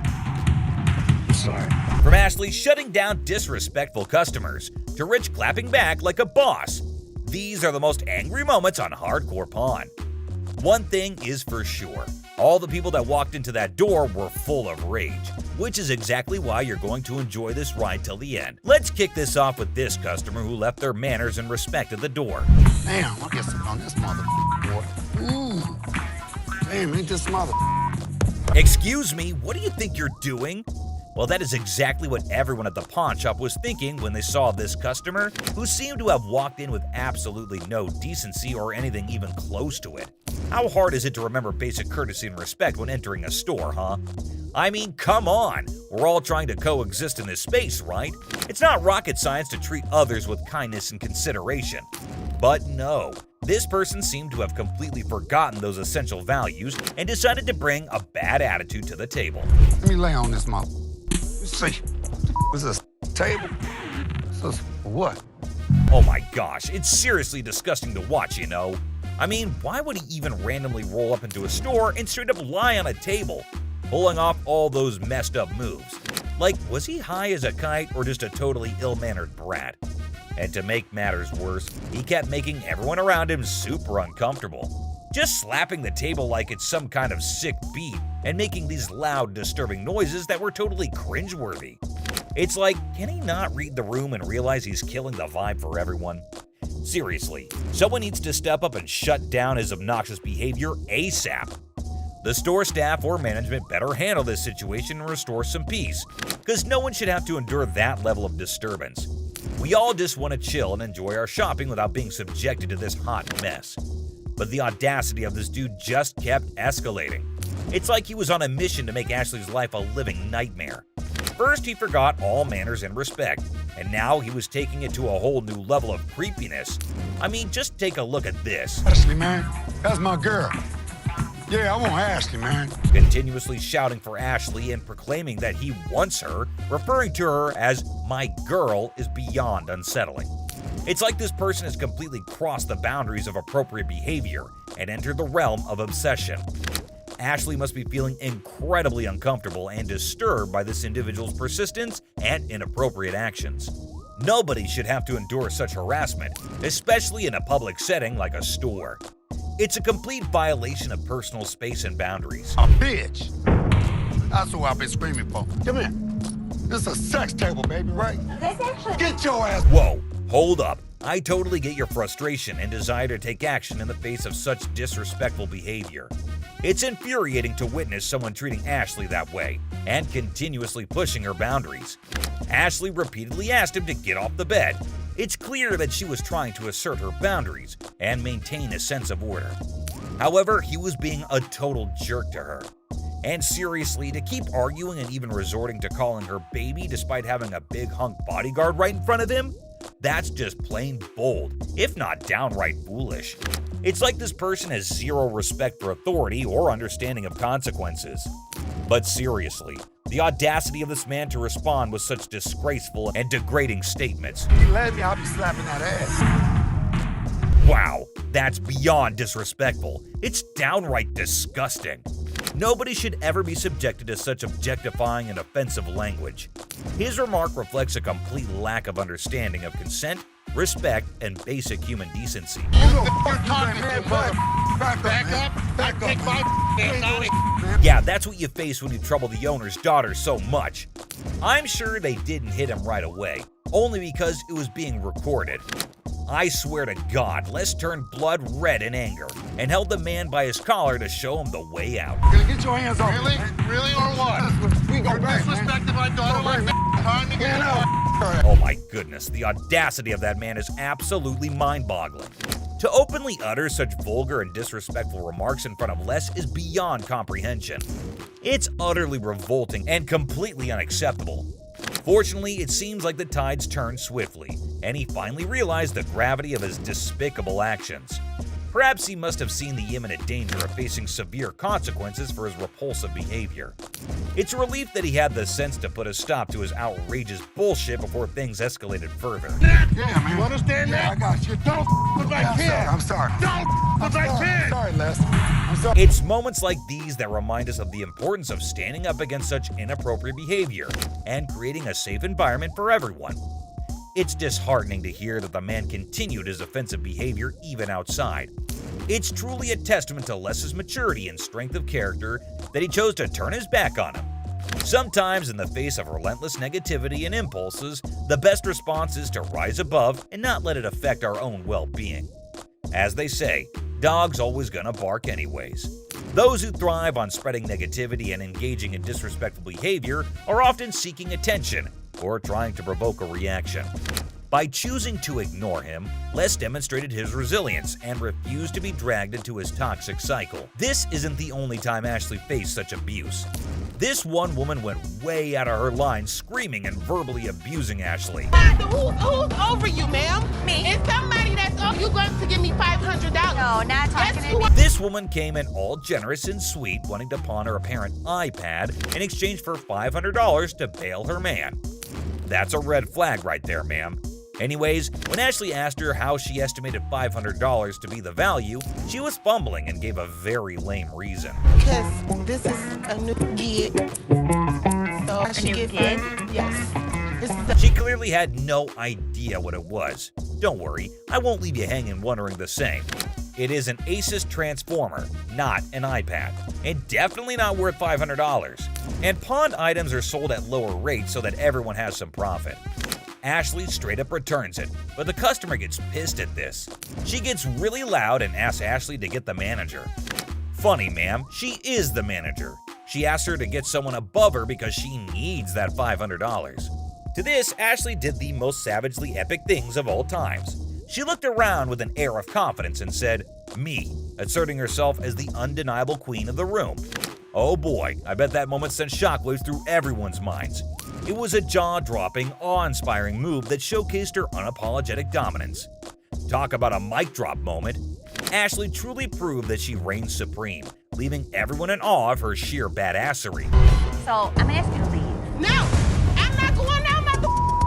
I'm sorry. From Ashley shutting down disrespectful customers to Rich clapping back like a boss, these are the most angry moments on Hardcore Pawn. One thing is for sure, all the people that walked into that door were full of rage, which is exactly why you're going to enjoy this ride till the end. Let's kick this off with this customer who left their manners and respect at the door. Damn, I guess I'm on this motherfucker, boy. Ooh. Damn, ain't this mother. Excuse me, what do you think you're doing? Well, that is exactly what everyone at the pawn shop was thinking when they saw this customer, who seemed to have walked in with absolutely no decency or anything even close to it. How hard is it to remember basic courtesy and respect when entering a store, huh? I mean, come on! We're all trying to coexist in this space, right? It's not rocket science to treat others with kindness and consideration. But no, this person seemed to have completely forgotten those essential values and decided to bring a bad attitude to the table. Let me lay on this mother. Let's see. Was this table? So what? Oh my gosh, it's seriously disgusting to watch, you know? I mean, why would he even randomly roll up into a store and straight up lie on a table, pulling off all those messed up moves? Like, was he high as a kite or just a totally ill-mannered brat? And to make matters worse, he kept making everyone around him super uncomfortable. Just slapping the table like it's some kind of sick beat and making these loud, disturbing noises that were totally cringeworthy. It's like, can he not read the room and realize he's killing the vibe for everyone? Seriously, someone needs to step up and shut down his obnoxious behavior ASAP. The store staff or management better handle this situation and restore some peace, because no one should have to endure that level of disturbance. We all just want to chill and enjoy our shopping without being subjected to this hot mess. But the audacity of this dude just kept escalating. It's like he was on a mission to make Ashley's life a living nightmare. First, he forgot all manners and respect, and now he was taking it to a whole new level of creepiness. I mean, just take a look at this. Ashley, man, that's my girl. Yeah, I want Ashley, man. Continuously shouting for Ashley and proclaiming that he wants her, referring to her as my girl, is beyond unsettling. It's like this person has completely crossed the boundaries of appropriate behavior and entered the realm of obsession. Ashley must be feeling incredibly uncomfortable and disturbed by this individual's persistence and inappropriate actions. Nobody should have to endure such harassment, especially in a public setting like a store. It's a complete violation of personal space and boundaries. A bitch. That's who I've been screaming for. Come here. This is a sex table, baby, right? Get your ass. Whoa, hold up. I totally get your frustration and desire to take action in the face of such disrespectful behavior. It's infuriating to witness someone treating Ashley that way and continuously pushing her boundaries. Ashley repeatedly asked him to get off the bed. It's clear that she was trying to assert her boundaries and maintain a sense of order. However, he was being a total jerk to her. And seriously, to keep arguing and even resorting to calling her baby despite having a big hunk bodyguard right in front of him? That's just plain bold, if not downright foolish. It's like this person has zero respect for authority or understanding of consequences. But seriously, the audacity of this man to respond with such disgraceful and degrading statements. You let me, I'll be slapping that ass. Wow, That's beyond disrespectful. It's downright disgusting. Nobody should ever be subjected to such objectifying and offensive language. His remark reflects a complete lack of understanding of consent, respect, and basic human decency. Yeah, that's what you face when you trouble the owner's daughter so much. I'm sure they didn't hit him right away, only because it was being recorded. I swear to God, Les turned blood red in anger and held the man by his collar to show him the way out. Get your hands off me. Really or what? We go back, disrespecting my daughter like that. Time to get out. Oh my goodness, the audacity of that man is absolutely mind-boggling. To openly utter such vulgar and disrespectful remarks in front of Les is beyond comprehension. It's utterly revolting and completely unacceptable. Fortunately, it seems like the tides turned swiftly, and he finally realized the gravity of his despicable actions. Perhaps he must have seen the imminent danger of facing severe consequences for his repulsive behavior. It's a relief that he had the sense to put a stop to his outrageous bullshit before things escalated further. Yeah, man. You understand that? I got you. Don't with my kid. I'm sorry. Don't with my kid. Sorry, Les. I'm sorry. It's moments like these that remind us of the importance of standing up against such inappropriate behavior and creating a safe environment for everyone. It's disheartening to hear that the man continued his offensive behavior even outside. It's truly a testament to Les's maturity and strength of character that he chose to turn his back on him. Sometimes, in the face of relentless negativity and impulses, the best response is to rise above and not let it affect our own well-being. As they say, dogs always gonna bark anyways. Those who thrive on spreading negativity and engaging in disrespectful behavior are often seeking attention or trying to provoke a reaction. By choosing to ignore him, Les demonstrated his resilience and refused to be dragged into his toxic cycle. This isn't the only time Ashley faced such abuse. This one woman went way out of her line, screaming and verbally abusing Ashley. Who's over you, ma'am? Me. It's somebody that's over you going to give me $500. No, not talking to me. This woman came in all generous and sweet, wanting to pawn her apparent iPad in exchange for $500 to bail her man. That's a red flag right there, ma'am. Anyways, when Ashley asked her how she estimated $500 to be the value, she was fumbling and gave a very lame reason. Because this is a new gig. So I should get $500. Yes. She clearly had no idea what it was. Don't worry, I won't leave you hanging wondering the same. It is an Asus Transformer, not an iPad, and definitely not worth $500. And pawned items are sold at lower rates so that everyone has some profit. Ashley straight up returns it, but the customer gets pissed at this. She gets really loud and asks Ashley to get the manager. Funny, ma'am, she is the manager. She asks her to get someone above her because she needs that $500. To this, Ashley did the most savagely epic things of all times. She looked around with an air of confidence and said, "Me," asserting herself as the undeniable queen of the room. Oh boy, I bet that moment sent shockwaves through everyone's minds. It was a jaw-dropping, awe-inspiring move that showcased her unapologetic dominance. Talk about a mic drop moment. Ashley truly proved that she reigns supreme, leaving everyone in awe of her sheer badassery. So, I'm gonna ask you to leave. No! I'm not going down my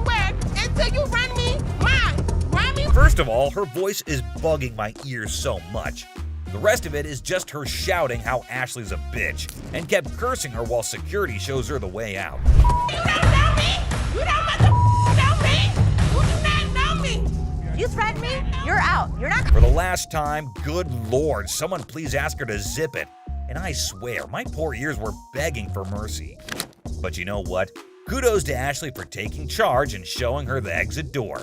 work until you run me mine. Run me. First of all, her voice is bugging my ears so much. The rest of it is just her shouting how Ashley's a bitch, and kept cursing her while security shows her the way out. You don't know me! You don't know me! You do not know me! You threaten me? You're out. You're not. For the last time, good lord, someone please ask her to zip it. And I swear, my poor ears were begging for mercy. But you know what? Kudos to Ashley for taking charge and showing her the exit door.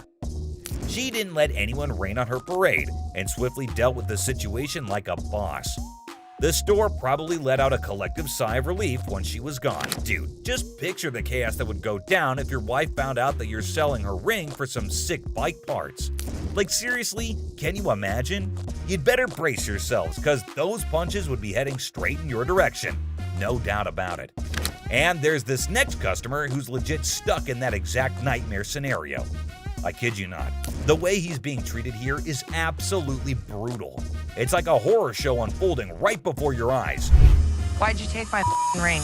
She didn't let anyone rain on her parade and swiftly dealt with the situation like a boss. The store probably let out a collective sigh of relief when she was gone. Dude, just picture the chaos that would go down if your wife found out that you're selling her ring for some sick bike parts. Like seriously, can you imagine? You'd better brace yourselves, cause those punches would be heading straight in your direction. No doubt about it. And there's this next customer who's legit stuck in that exact nightmare scenario. I kid you not. The way he's being treated here is absolutely brutal. It's like a horror show unfolding right before your eyes. Why'd you take my ring?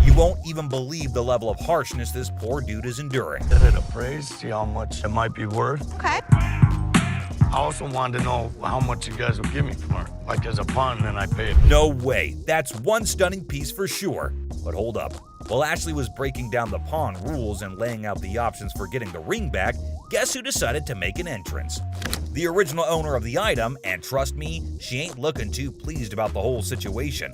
You won't even believe the level of harshness this poor dude is enduring. Set it appraised, see how much it might be worth. Okay. I also wanted to know how much you guys would give me for her. Like as a pawn, then I paid. No way. That's one stunning piece for sure. But hold up. While Ashley was breaking down the pawn rules and laying out the options for getting the ring back, guess who decided to make an entrance? The original owner of the item, and trust me, she ain't looking too pleased about the whole situation.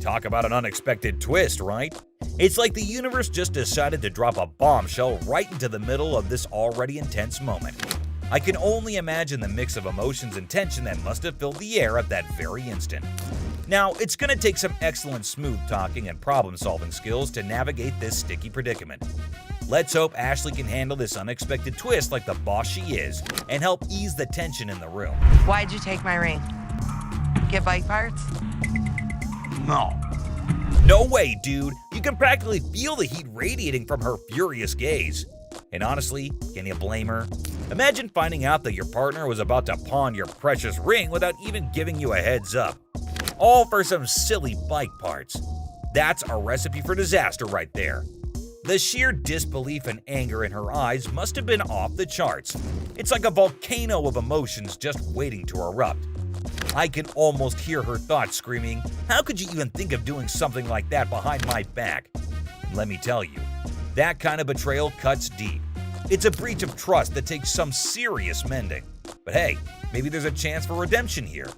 Talk about an unexpected twist, right? It's like the universe just decided to drop a bombshell right into the middle of this already intense moment. I can only imagine the mix of emotions and tension that must have filled the air at that very instant. Now, it's going to take some excellent smooth talking and problem-solving skills to navigate this sticky predicament. Let's hope Ashley can handle this unexpected twist like the boss she is and help ease the tension in the room. Why'd you take my ring? Get bike parts? No. No way, dude. You can practically feel the heat radiating from her furious gaze. And honestly, can you blame her? Imagine finding out that your partner was about to pawn your precious ring without even giving you a heads up. All for some silly bike parts. That's a recipe for disaster right there. The sheer disbelief and anger in her eyes must have been off the charts. It's like a volcano of emotions just waiting to erupt. I can almost hear her thoughts screaming, "How could you even think of doing something like that behind my back?" And let me tell you, that kind of betrayal cuts deep. It's a breach of trust that takes some serious mending. But hey, maybe there's a chance for redemption here.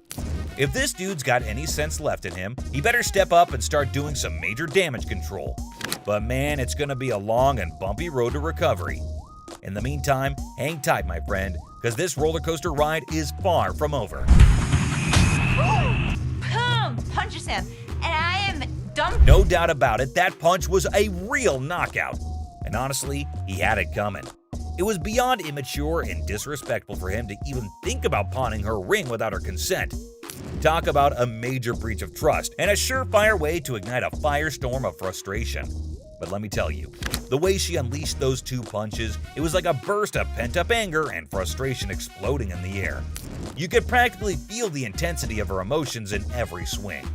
If this dude's got any sense left in him, he better step up and start doing some major damage control. But man, it's gonna be a long and bumpy road to recovery. In the meantime, hang tight, my friend, because this roller coaster ride is far from over. Boom! Punches him, and I am dumped. No doubt about it, that punch was a real knockout. And honestly, he had it coming. It was beyond immature and disrespectful for him to even think about pawning her ring without her consent. Talk about a major breach of trust and a surefire way to ignite a firestorm of frustration. But let me tell you, the way she unleashed those two punches, it was like a burst of pent-up anger and frustration exploding in the air. You could practically feel the intensity of her emotions in every swing.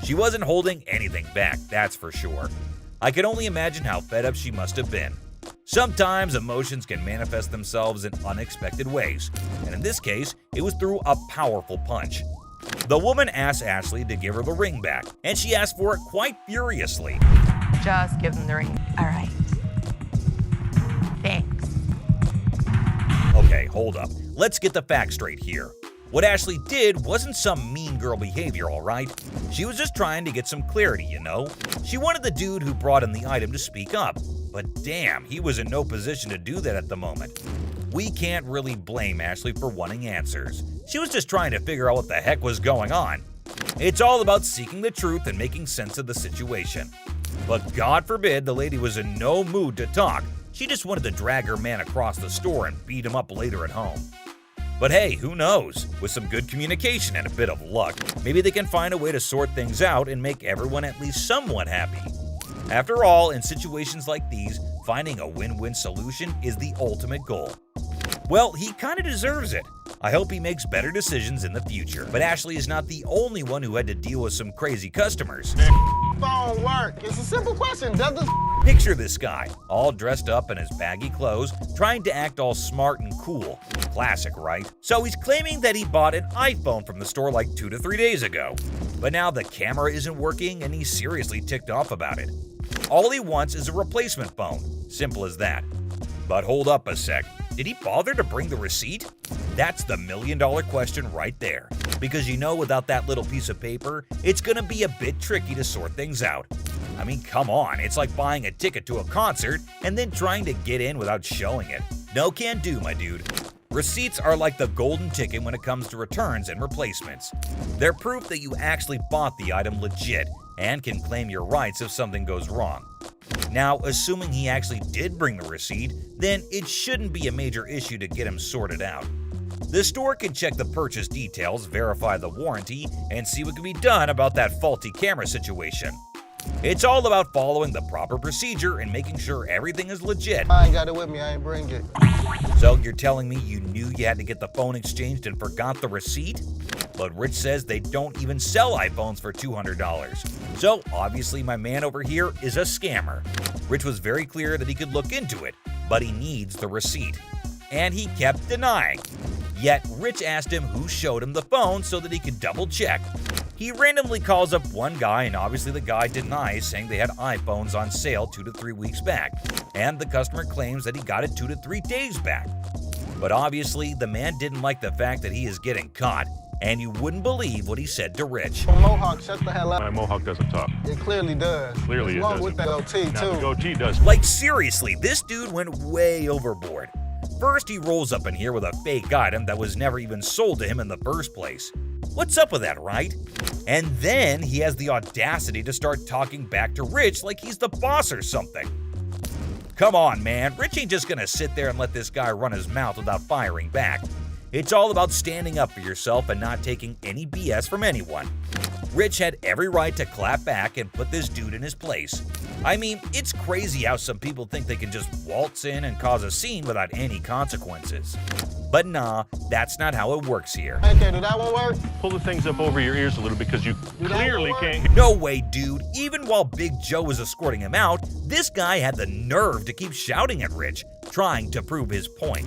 She wasn't holding anything back, that's for sure. I can only imagine how fed up she must have been. Sometimes emotions can manifest themselves in unexpected ways, and in this case, it was through a powerful punch. The woman asked Ashley to give her the ring back, and she asked for it quite furiously. Just give them the ring. All right. Thanks. Okay, hold up. Let's get the facts straight here. What Ashley did wasn't some mean girl behavior, alright? She was just trying to get some clarity, you know? She wanted the dude who brought in the item to speak up, but damn, he was in no position to do that at the moment. We can't really blame Ashley for wanting answers. She was just trying to figure out what the heck was going on. It's all about seeking the truth and making sense of the situation. But God forbid the lady was in no mood to talk. She just wanted to drag her man across the store and beat him up later at home. But hey, who knows? With some good communication and a bit of luck, maybe they can find a way to sort things out and make everyone at least somewhat happy. After all, in situations like these, finding a win-win solution is the ultimate goal. Well, he kinda deserves it. I hope he makes better decisions in the future. But Ashley is not the only one who had to deal with some crazy customers. Phone work. It's a simple question. Does this Picture this guy, all dressed up in his baggy clothes, trying to act all smart and cool. Classic, right? So he's claiming that he bought an iPhone from the store like 2 to 3 days ago. But now the camera isn't working and he's seriously ticked off about it. All he wants is a replacement phone. Simple as that. But hold up a sec. Did he bother to bring the receipt? That's the million-dollar question right there. Because you know, without that little piece of paper, it's gonna be a bit tricky to sort things out. I mean, come on, it's like buying a ticket to a concert and then trying to get in without showing it. No can do, my dude. Receipts are like the golden ticket when it comes to returns and replacements. They're proof that you actually bought the item legit and can claim your rights if something goes wrong. Now, assuming he actually did bring the receipt, then it shouldn't be a major issue to get him sorted out. The store can check the purchase details, verify the warranty, and see what can be done about that faulty camera situation. It's all about following the proper procedure and making sure everything is legit. I ain't got it with me. I ain't bring it. So you're telling me you knew you had to get the phone exchanged and forgot the receipt? But Rich says they don't even sell iPhones for $200. So obviously my man over here is a scammer. Rich was very clear that he could look into it, but he needs the receipt. And he kept denying. Yet, Rich asked him who showed him the phone so that he could double check. He randomly calls up one guy, and obviously the guy denies, saying they had iPhones on sale 2 to 3 weeks back, and the customer claims that he got it 2 to 3 days back. But obviously, the man didn't like the fact that he is getting caught, and you wouldn't believe what he said to Rich. Mohawk, shut the hell up. My Mohawk doesn't talk. It clearly does. Clearly it Along doesn't. with that goatee, Now, too. the goatee does. Like seriously, this dude went way overboard. First, he rolls up in here with a fake item that was never even sold to him in the first place. What's up with that, right? And then he has the audacity to start talking back to Rich like he's the boss or something. Come on, man. Rich ain't just gonna sit there and let this guy run his mouth without firing back. It's all about standing up for yourself and not taking any BS from anyone. Rich had every right to clap back and put this dude in his place. I mean, it's crazy how some people think they can just waltz in and cause a scene without any consequences. But nah, that's not how it works here. Okay, did that one work? Pull the things up over your ears a little because you that clearly one can't. No way, dude. Even while Big Joe was escorting him out, this guy had the nerve to keep shouting at Rich, trying to prove his point.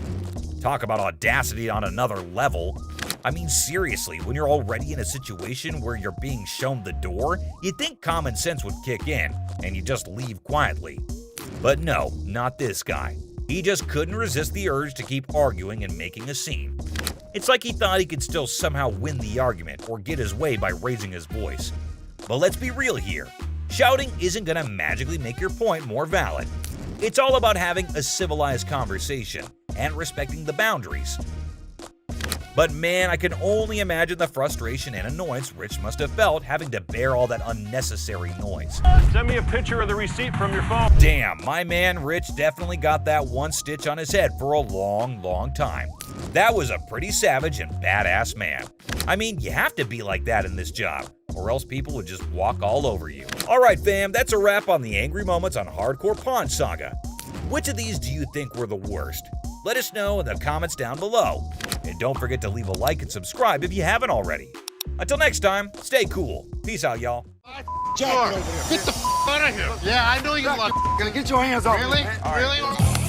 Talk about audacity on another level. I mean, seriously, when you're already in a situation where you're being shown the door, you'd think common sense would kick in, and you just leave quietly. But no, not this guy. He just couldn't resist the urge to keep arguing and making a scene. It's like he thought he could still somehow win the argument or get his way by raising his voice. But let's be real here. Shouting isn't gonna magically make your point more valid. It's all about having a civilized conversation and respecting the boundaries. But man, I can only imagine the frustration and annoyance Rich must have felt having to bear all that unnecessary noise. Send me a picture of the receipt from your phone. Damn, my man Rich definitely got that one stitch on his head for a long, long time. That was a pretty savage and badass man. I mean, you have to be like that in this job, or else people would just walk all over you. Alright fam, that's a wrap on the angry moments on Hardcore Pawn Saga. Which of these do you think were the worst? Let us know in the comments down below. And don't forget to leave a like and subscribe if you haven't already. Until next time, stay cool. Peace out, y'all. Jack, get the out of here. Yeah, I know you like. Gonna get your hands off. Really? Really?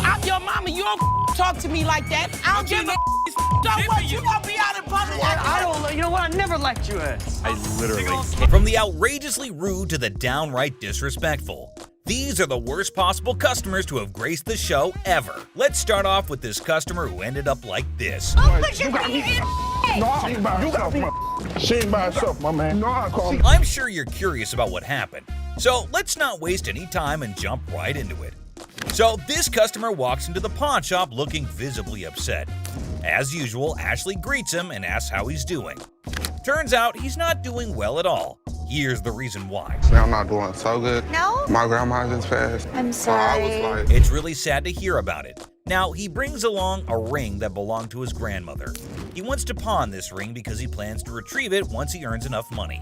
I'm your mama. You don't talk to me like that. I don't give a don't what you gonna be out in public. I don't. You know what? I never liked you. I literally From the outrageously rude to the downright disrespectful, these are the worst possible customers to have graced the show ever. Let's start off with this customer who ended up like this. You got me. No, she ain't by herself. She ain't by herself, my man. No, I call me. I'm sure you're curious about what happened, so let's not waste any time and jump right into it. So this customer walks into the pawn shop looking visibly upset. As usual, Ashley greets him and asks how he's doing. Turns out he's not doing well at all. Here's the reason why. I'm not doing so good. No? My grandma just passed. I'm sorry. I was like, It's really sad to hear about it. Now, he brings along a ring that belonged to his grandmother. He wants to pawn this ring because he plans to retrieve it once he earns enough money.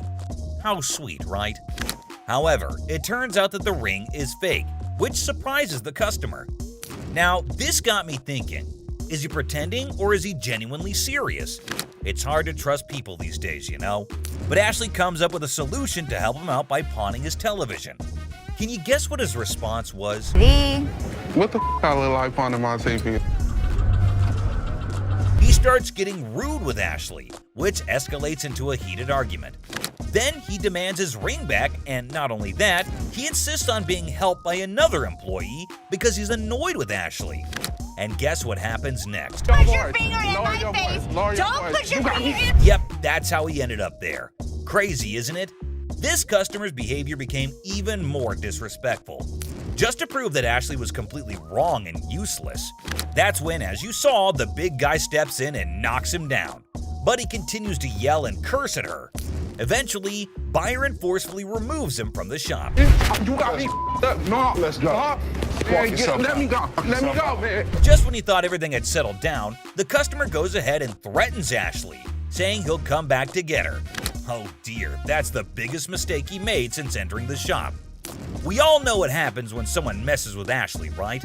How sweet, right? However, it turns out that the ring is fake, which surprises the customer. Now, this got me thinking, is he pretending or is he genuinely serious? It's hard to trust people these days, you know? But Ashley comes up with a solution to help him out by pawning his television. Can you guess what his response was? what the I look like pawning my TV? He starts getting rude with Ashley, which escalates into a heated argument. Then he demands his ring back, and not only that, he insists on being helped by another employee because he's annoyed with Ashley. And guess what happens next? Put your finger in my face. Don't put your finger in. Yep, that's how he ended up there. Crazy, isn't it? This customer's behavior became even more disrespectful. Just to prove that Ashley was completely wrong and useless. That's when, as you saw, the big guy steps in and knocks him down. But he continues to yell and curse at her. Eventually, Byron forcefully removes him from the shop. You got me up. No, let's go. Let me go. Let me go, man. Just when he thought everything had settled down, the customer goes ahead and threatens Ashley, saying he'll come back to get her. Oh dear, that's the biggest mistake he made since entering the shop. We all know what happens when someone messes with Ashley, right?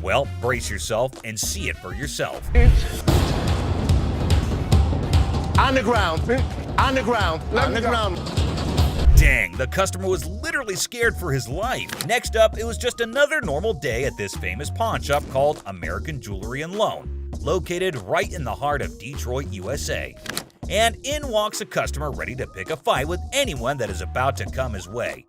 Well, brace yourself and see it for yourself. On the ground. On the ground. On the ground. Dang, the customer was literally scared for his life. Next up, it was just another normal day at this famous pawn shop called American Jewelry and Loan, located right in the heart of Detroit, USA. And in walks a customer ready to pick a fight with anyone that is about to come his way.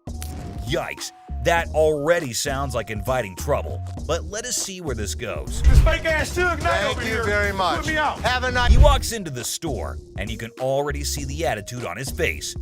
Yikes, that already sounds like inviting trouble, but let us see where this goes. This fake ass Suge Knight over here. Thank you very much. Put me out. Have a nice. He walks into the store, and you can already see the attitude on his face.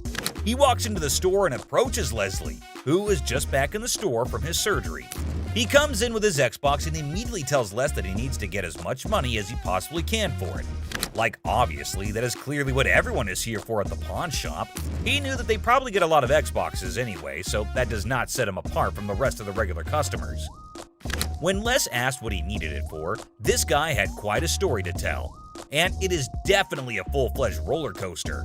He walks into the store and approaches Leslie, who is just back in the store from his surgery. He comes in with his Xbox and immediately tells Les that he needs to get as much money as he possibly can for it. Like, obviously, that is clearly what everyone is here for at the pawn shop. He knew that they probably get a lot of Xboxes anyway, so that does not set him apart from the rest of the regular customers. When Les asked what he needed it for, this guy had quite a story to tell. And it is definitely a full-fledged roller coaster.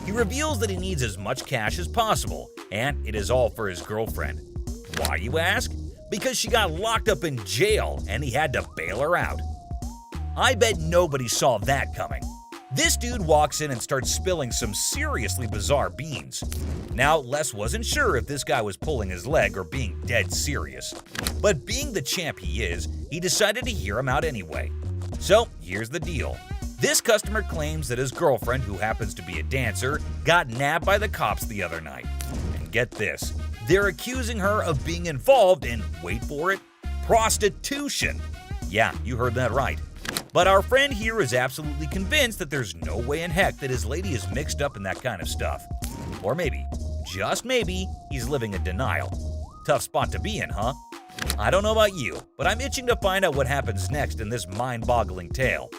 He reveals that he needs as much cash as possible, and it is all for his girlfriend. Why, you ask? Because she got locked up in jail and he had to bail her out. I bet nobody saw that coming. This dude walks in and starts spilling some seriously bizarre beans. Now, Les wasn't sure if this guy was pulling his leg or being dead serious. But being the champ he is, he decided to hear him out anyway. So, here's the deal. This customer claims that his girlfriend, who happens to be a dancer, got nabbed by the cops the other night. And get this, they're accusing her of being involved in, wait for it, prostitution. Yeah, you heard that right. But our friend here is absolutely convinced that there's no way in heck that his lady is mixed up in that kind of stuff. Or maybe, just maybe, he's living in denial. Tough spot to be in, huh? I don't know about you, but I'm itching to find out what happens next in this mind-boggling tale.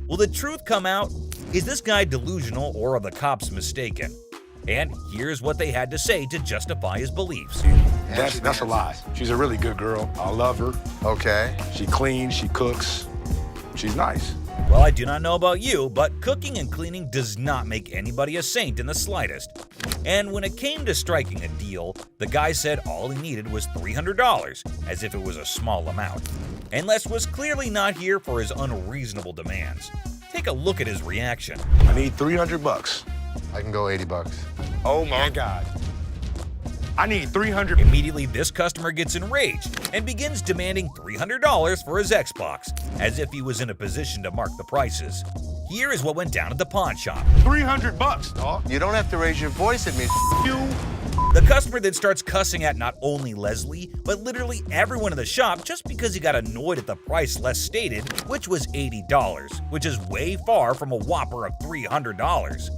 Will the truth come out? Is this guy delusional or are the cops mistaken? And here's what they had to say to justify his beliefs. That's a lie. She's a really good girl. I love her. Okay. She cleans, she cooks. She's nice. Well, I do not know about you, but cooking and cleaning does not make anybody a saint in the slightest. And when it came to striking a deal, the guy said all he needed was $300, as if it was a small amount. And Les was clearly not here for his unreasonable demands. Take a look at his reaction. I need $300. I can go $80. Oh my God. I need $300. Immediately, this customer gets enraged and begins demanding $300 for his Xbox, as if he was in a position to mark the prices. Here is what went down at the pawn shop. $300, dog. You don't have to raise your voice at me. You. The customer then starts cussing at not only Leslie, but literally everyone in the shop just because he got annoyed at the price Les stated, which was $80, which is way far from a whopper of $300.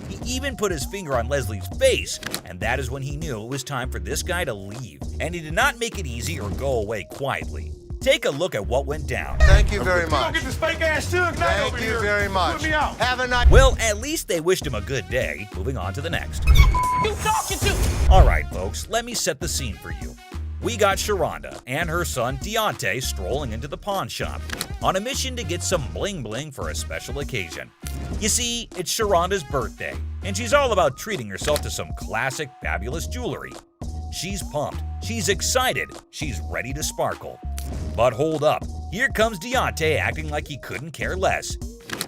He even put his finger on Leslie's face, and that is when he knew it was time for this guy to leave. And he did not make it easy or go away quietly. Take a look at what went down. Thank you very much. Don't get this fake ass Suge Knight over here. Thank you very much. Put me out. Have a nice. Well, at least they wished him a good day. Moving on to the next. You talking to? Alright folks, let me set the scene for you. We got Sharonda and her son Deontay strolling into the pawn shop on a mission to get some bling bling for a special occasion. You see, it's Sharonda's birthday, and she's all about treating herself to some classic, fabulous jewelry. She's pumped, she's excited, she's ready to sparkle. But hold up, here comes Deontay acting like he couldn't care less.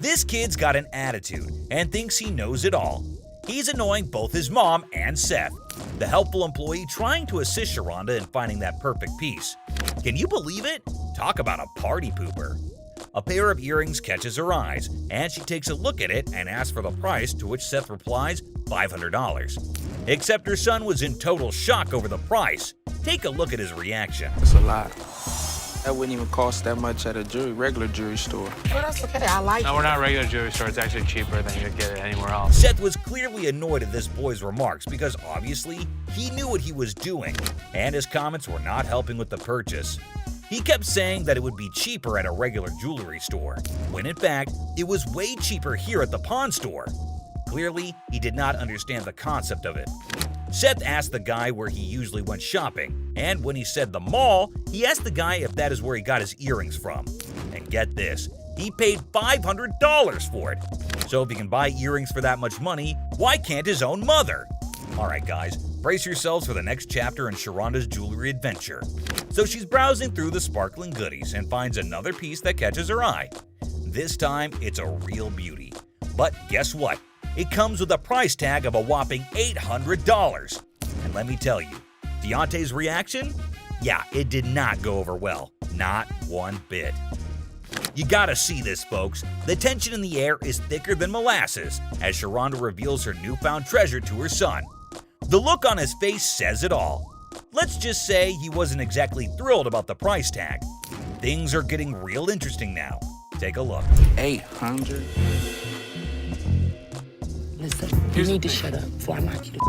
This kid's got an attitude and thinks he knows it all. He's annoying both his mom and Seth, the helpful employee trying to assist Sharonda in finding that perfect piece. Can you believe it? Talk about a party pooper. A pair of earrings catches her eyes, and she takes a look at it and asks for the price, to which Seth replies, $500. Except her son was in total shock over the price. Take a look at his reaction. That's a lot. That wouldn't even cost that much at a regular jewelry store. Well, that's okay. I like No, it. we're not a regular jewelry store. It's actually cheaper than you'd get it anywhere else. Seth was clearly annoyed at this boy's remarks because obviously he knew what he was doing, and his comments were not helping with the purchase. He kept saying that it would be cheaper at a regular jewelry store, when in fact, it was way cheaper here at the pawn store. Clearly, he did not understand the concept of it. Seth asked the guy where he usually went shopping, and when he said the mall, he asked the guy if that is where he got his earrings from. And get this, he paid $500 for it. So if he can buy earrings for that much money, why can't his own mother? Alright guys, brace yourselves for the next chapter in Sharonda's jewelry adventure. So she's browsing through the sparkling goodies and finds another piece that catches her eye. This time, it's a real beauty. But guess what? It comes with a price tag of a whopping $800. And let me tell you, Deontay's reaction? Yeah, it did not go over well. Not one bit. You gotta see this, folks. The tension in the air is thicker than molasses as Sharonda reveals her newfound treasure to her son. The look on his face says it all. Let's just say he wasn't exactly thrilled about the price tag. Things are getting real interesting now. Take a look. 800. Listen, you need to shut up before I knock you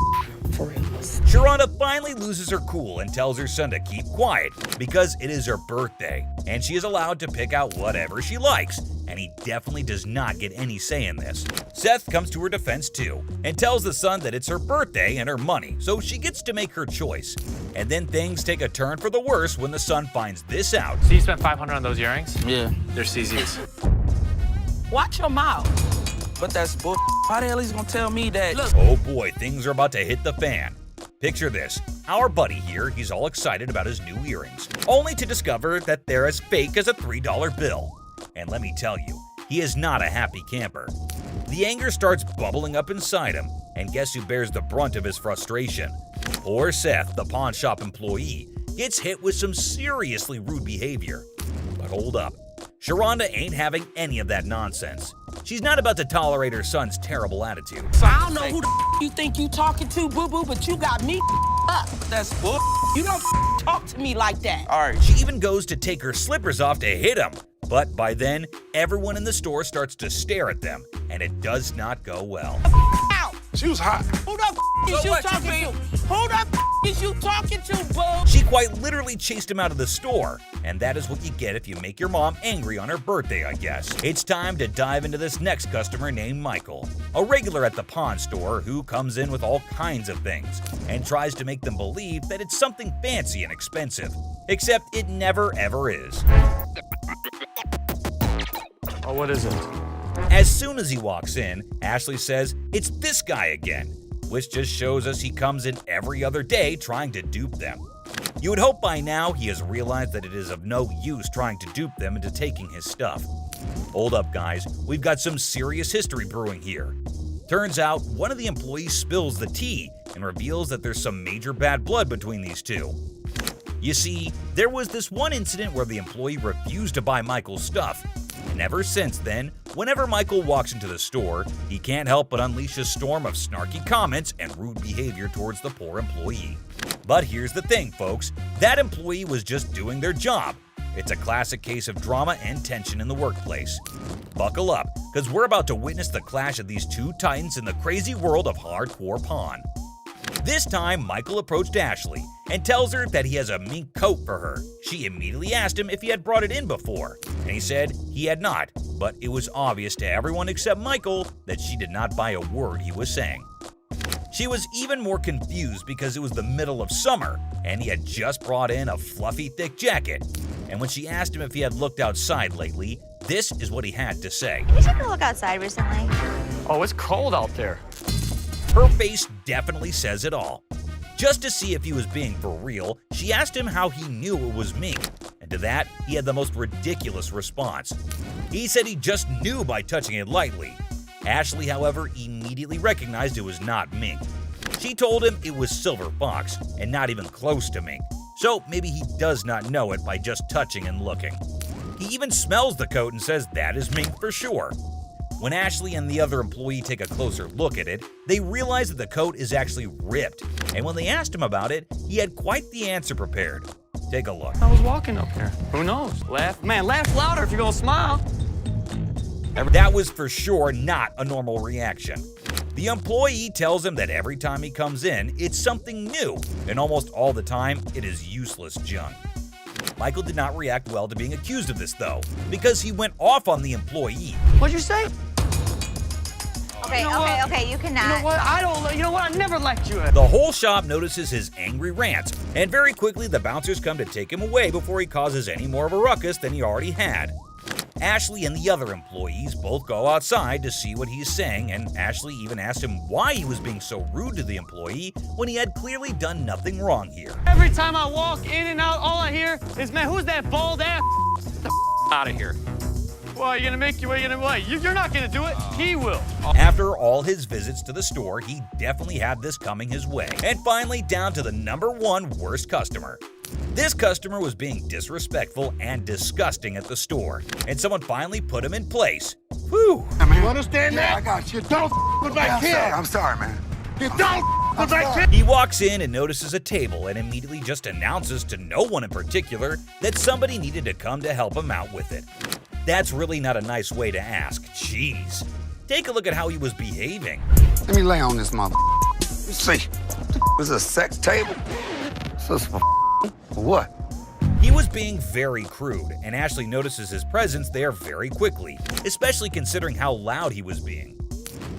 for real. Sharonda finally loses her cool and tells her son to keep quiet because it is her birthday and she is allowed to pick out whatever she likes, and he definitely does not get any say in this. Seth comes to her defense too and tells the son that it's her birthday and her money, so she gets to make her choice. And then things take a turn for the worse when the son finds this out. So you spent $500 on those earrings? Yeah. They're CZ's. Watch your mouth. But that's bull. How the hell he's gonna tell me that? Look. Oh boy, things are about to hit the fan. Picture this, our buddy here, he's all excited about his new earrings, only to discover that they're as fake as a $3 bill. And let me tell you, he is not a happy camper. The anger starts bubbling up inside him, and guess who bears the brunt of his frustration? Poor Seth, the pawn shop employee, gets hit with some seriously rude behavior. But hold up, Sharonda ain't having any of that nonsense. She's not about to tolerate her son's terrible attitude. So I don't know who the you think you talking to, boo-boo, but you got me up. That's bull. You don't talk to me like that. All right. She even goes to take her slippers off to hit him. But by then, everyone in the store starts to stare at them, and it does not go well. Ow! She was hot. Who the is you talking to? Who the is you talking to, boo? She quite literally chased him out of the store, and that is what you get if you make your mom angry on her birthday, I guess. It's time to dive into this next customer named Michael, a regular at the pawn store who comes in with all kinds of things and tries to make them believe that it's something fancy and expensive, except it never ever is. Oh, what is it? As soon as he walks in, Ashley says it's this guy again, which just shows us he comes in every other day trying to dupe them. You would hope by now he has realized that it is of no use trying to dupe them into taking his stuff. Hold up, guys, we've got some serious history brewing here. Turns out one of the employees spills the tea and reveals that there's some major bad blood between these two. You see, there was this one incident where the employee refused to buy Michael's stuff, and ever since then, whenever Michael walks into the store, he can't help but unleash a storm of snarky comments and rude behavior towards the poor employee. But here's the thing, folks, that employee was just doing their job. It's a classic case of drama and tension in the workplace. Buckle up, because we're about to witness the clash of these two titans in the crazy world of hardcore pawn. This time, Michael approached Ashley and tells her that he has a mink coat for her. She immediately asked him if he had brought it in before, and he said he had not, but it was obvious to everyone except Michael that she did not buy a word he was saying. She was even more confused because it was the middle of summer, and he had just brought in a fluffy, thick jacket. And when she asked him if he had looked outside lately, this is what he had to say. Have you taken a look outside recently? Oh, it's cold out there. Her face definitely says it all. Just to see if he was being for real, she asked him how he knew it was mink, and to that, he had the most ridiculous response. He said he just knew by touching it lightly. Ashley, however, immediately recognized it was not mink. She told him it was silver fox, and not even close to mink, so maybe he does not know it by just touching and looking. He even smells the coat and says that is mink for sure. When Ashley and the other employee take a closer look at it, they realize that the coat is actually ripped, and when they asked him about it, he had quite the answer prepared. Take a look. I was walking up here. Who knows? Laugh. Man, laugh louder if you're gonna smile. That was for sure not a normal reaction. The employee tells him that every time he comes in, it's something new, and almost all the time, it is useless junk. Michael did not react well to being accused of this, though, because he went off on the employee. What'd you say? Okay, You know okay, you cannot. You know what? You know what? I never liked you. The whole shop notices his angry rants, and very quickly the bouncers come to take him away before he causes any more of a ruckus than he already had. Ashley and the other employees both go outside to see what he's saying, and Ashley even asked him why he was being so rude to the employee when he had clearly done nothing wrong here. Every time I walk in and out, all I hear is, man, who's that bald ass? Get the out of here. Well, you're gonna make your way in a way. You're not gonna do it. He will. After all his visits to the store, he definitely had this coming his way. And finally, down to the #1 worst customer. This customer was being disrespectful and disgusting at the store, and someone finally put him in place. Whew. You understand that? I got you. Don't with my kid. I'm sorry, man. You don't with my kid. He walks in and notices a table and immediately just announces to no one in particular that somebody needed to come to help him out with it. That's really not a nice way to ask. Jeez. Take a look at how he was behaving. Let me lay on this mother. You see, was a sex table? So for what? He was being very crude, and Ashley notices his presence there very quickly, especially considering how loud he was being.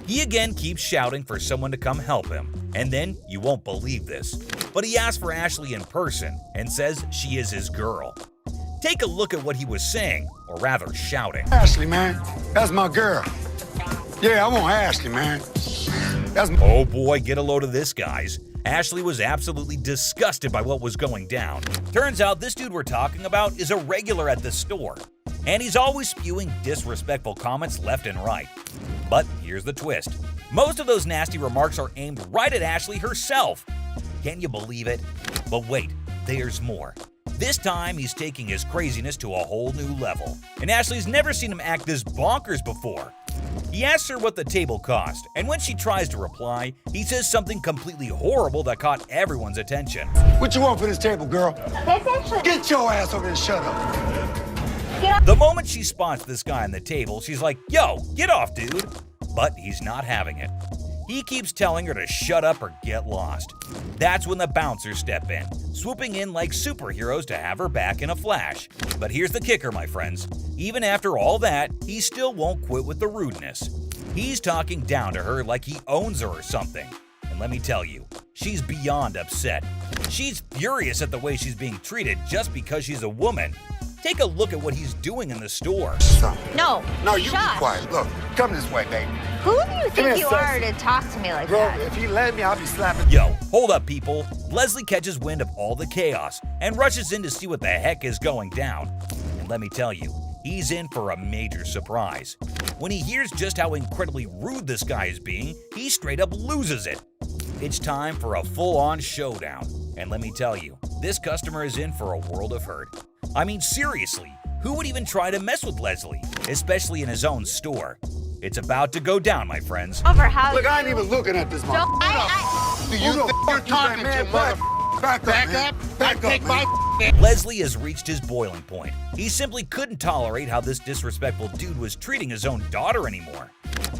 He again keeps shouting for someone to come help him, and then, you won't believe this, but he asks for Ashley in person and says she is his girl. Take a look at what he was saying, or rather shouting. Ashley, man, that's my girl. Yeah, I want Ashley, man. Oh boy, get a load of this, guys. Ashley was absolutely disgusted by what was going down. Turns out this dude we're talking about is a regular at the store, and he's always spewing disrespectful comments left and right. But here's the twist. Most of those nasty remarks are aimed right at Ashley herself. Can you believe it? But wait, there's more. This time, he's taking his craziness to a whole new level, and Ashley's never seen him act this bonkers before. He asks her what the table cost, and when she tries to reply, he says something completely horrible that caught everyone's attention. What you want for this table, girl? Get your ass over here and shut up. The moment she spots this guy on the table, she's like, "Yo, get off, dude." But he's not having it. He keeps telling her to shut up or get lost. That's when the bouncers step in, swooping in like superheroes to have her back in a flash. But here's the kicker, my friends. Even after all that, he still won't quit with the rudeness. He's talking down to her like he owns her or something. And let me tell you, she's beyond upset. She's furious at the way she's being treated just because she's a woman. Take a look at what he's doing in the store. No. No, you be Josh. quiet. Look, come this way, baby. Who do you Come think here, you sexy. are to talk to me like Bro, that? if he let me, I'll be slapping. Yo, hold up, people. Leslie catches wind of all the chaos and rushes in to see what the heck is going down. And let me tell you, he's in for a major surprise. When he hears just how incredibly rude this guy is being, he straight up loses it. It's time for a full-on showdown. And let me tell you, this customer is in for a world of hurt. I mean, seriously, who would even try to mess with Leslie, especially in his own store? It's about to go down, my friends. Over how Look, I ain't even looking at this mother. Do you think you're talking to, mother? Back up. Leslie has reached his boiling point. He simply couldn't tolerate how this disrespectful dude was treating his own daughter anymore.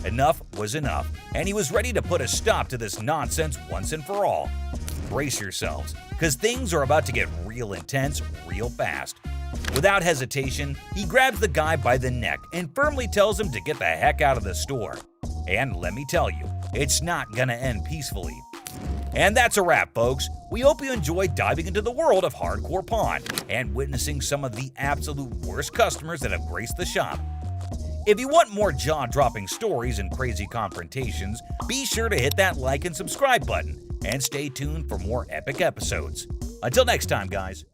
Enough was enough, and he was ready to put a stop to this nonsense once and for all. Brace yourselves, because things are about to get real intense real fast. Without hesitation, he grabs the guy by the neck and firmly tells him to get the heck out of the store. And let me tell you, it's not gonna end peacefully. And that's a wrap, folks. We hope you enjoyed diving into the world of Hardcore Pawn and witnessing some of the absolute worst customers that have graced the shop. If you want more jaw-dropping stories and crazy confrontations, be sure to hit that like and subscribe button, and stay tuned for more epic episodes. Until next time, guys.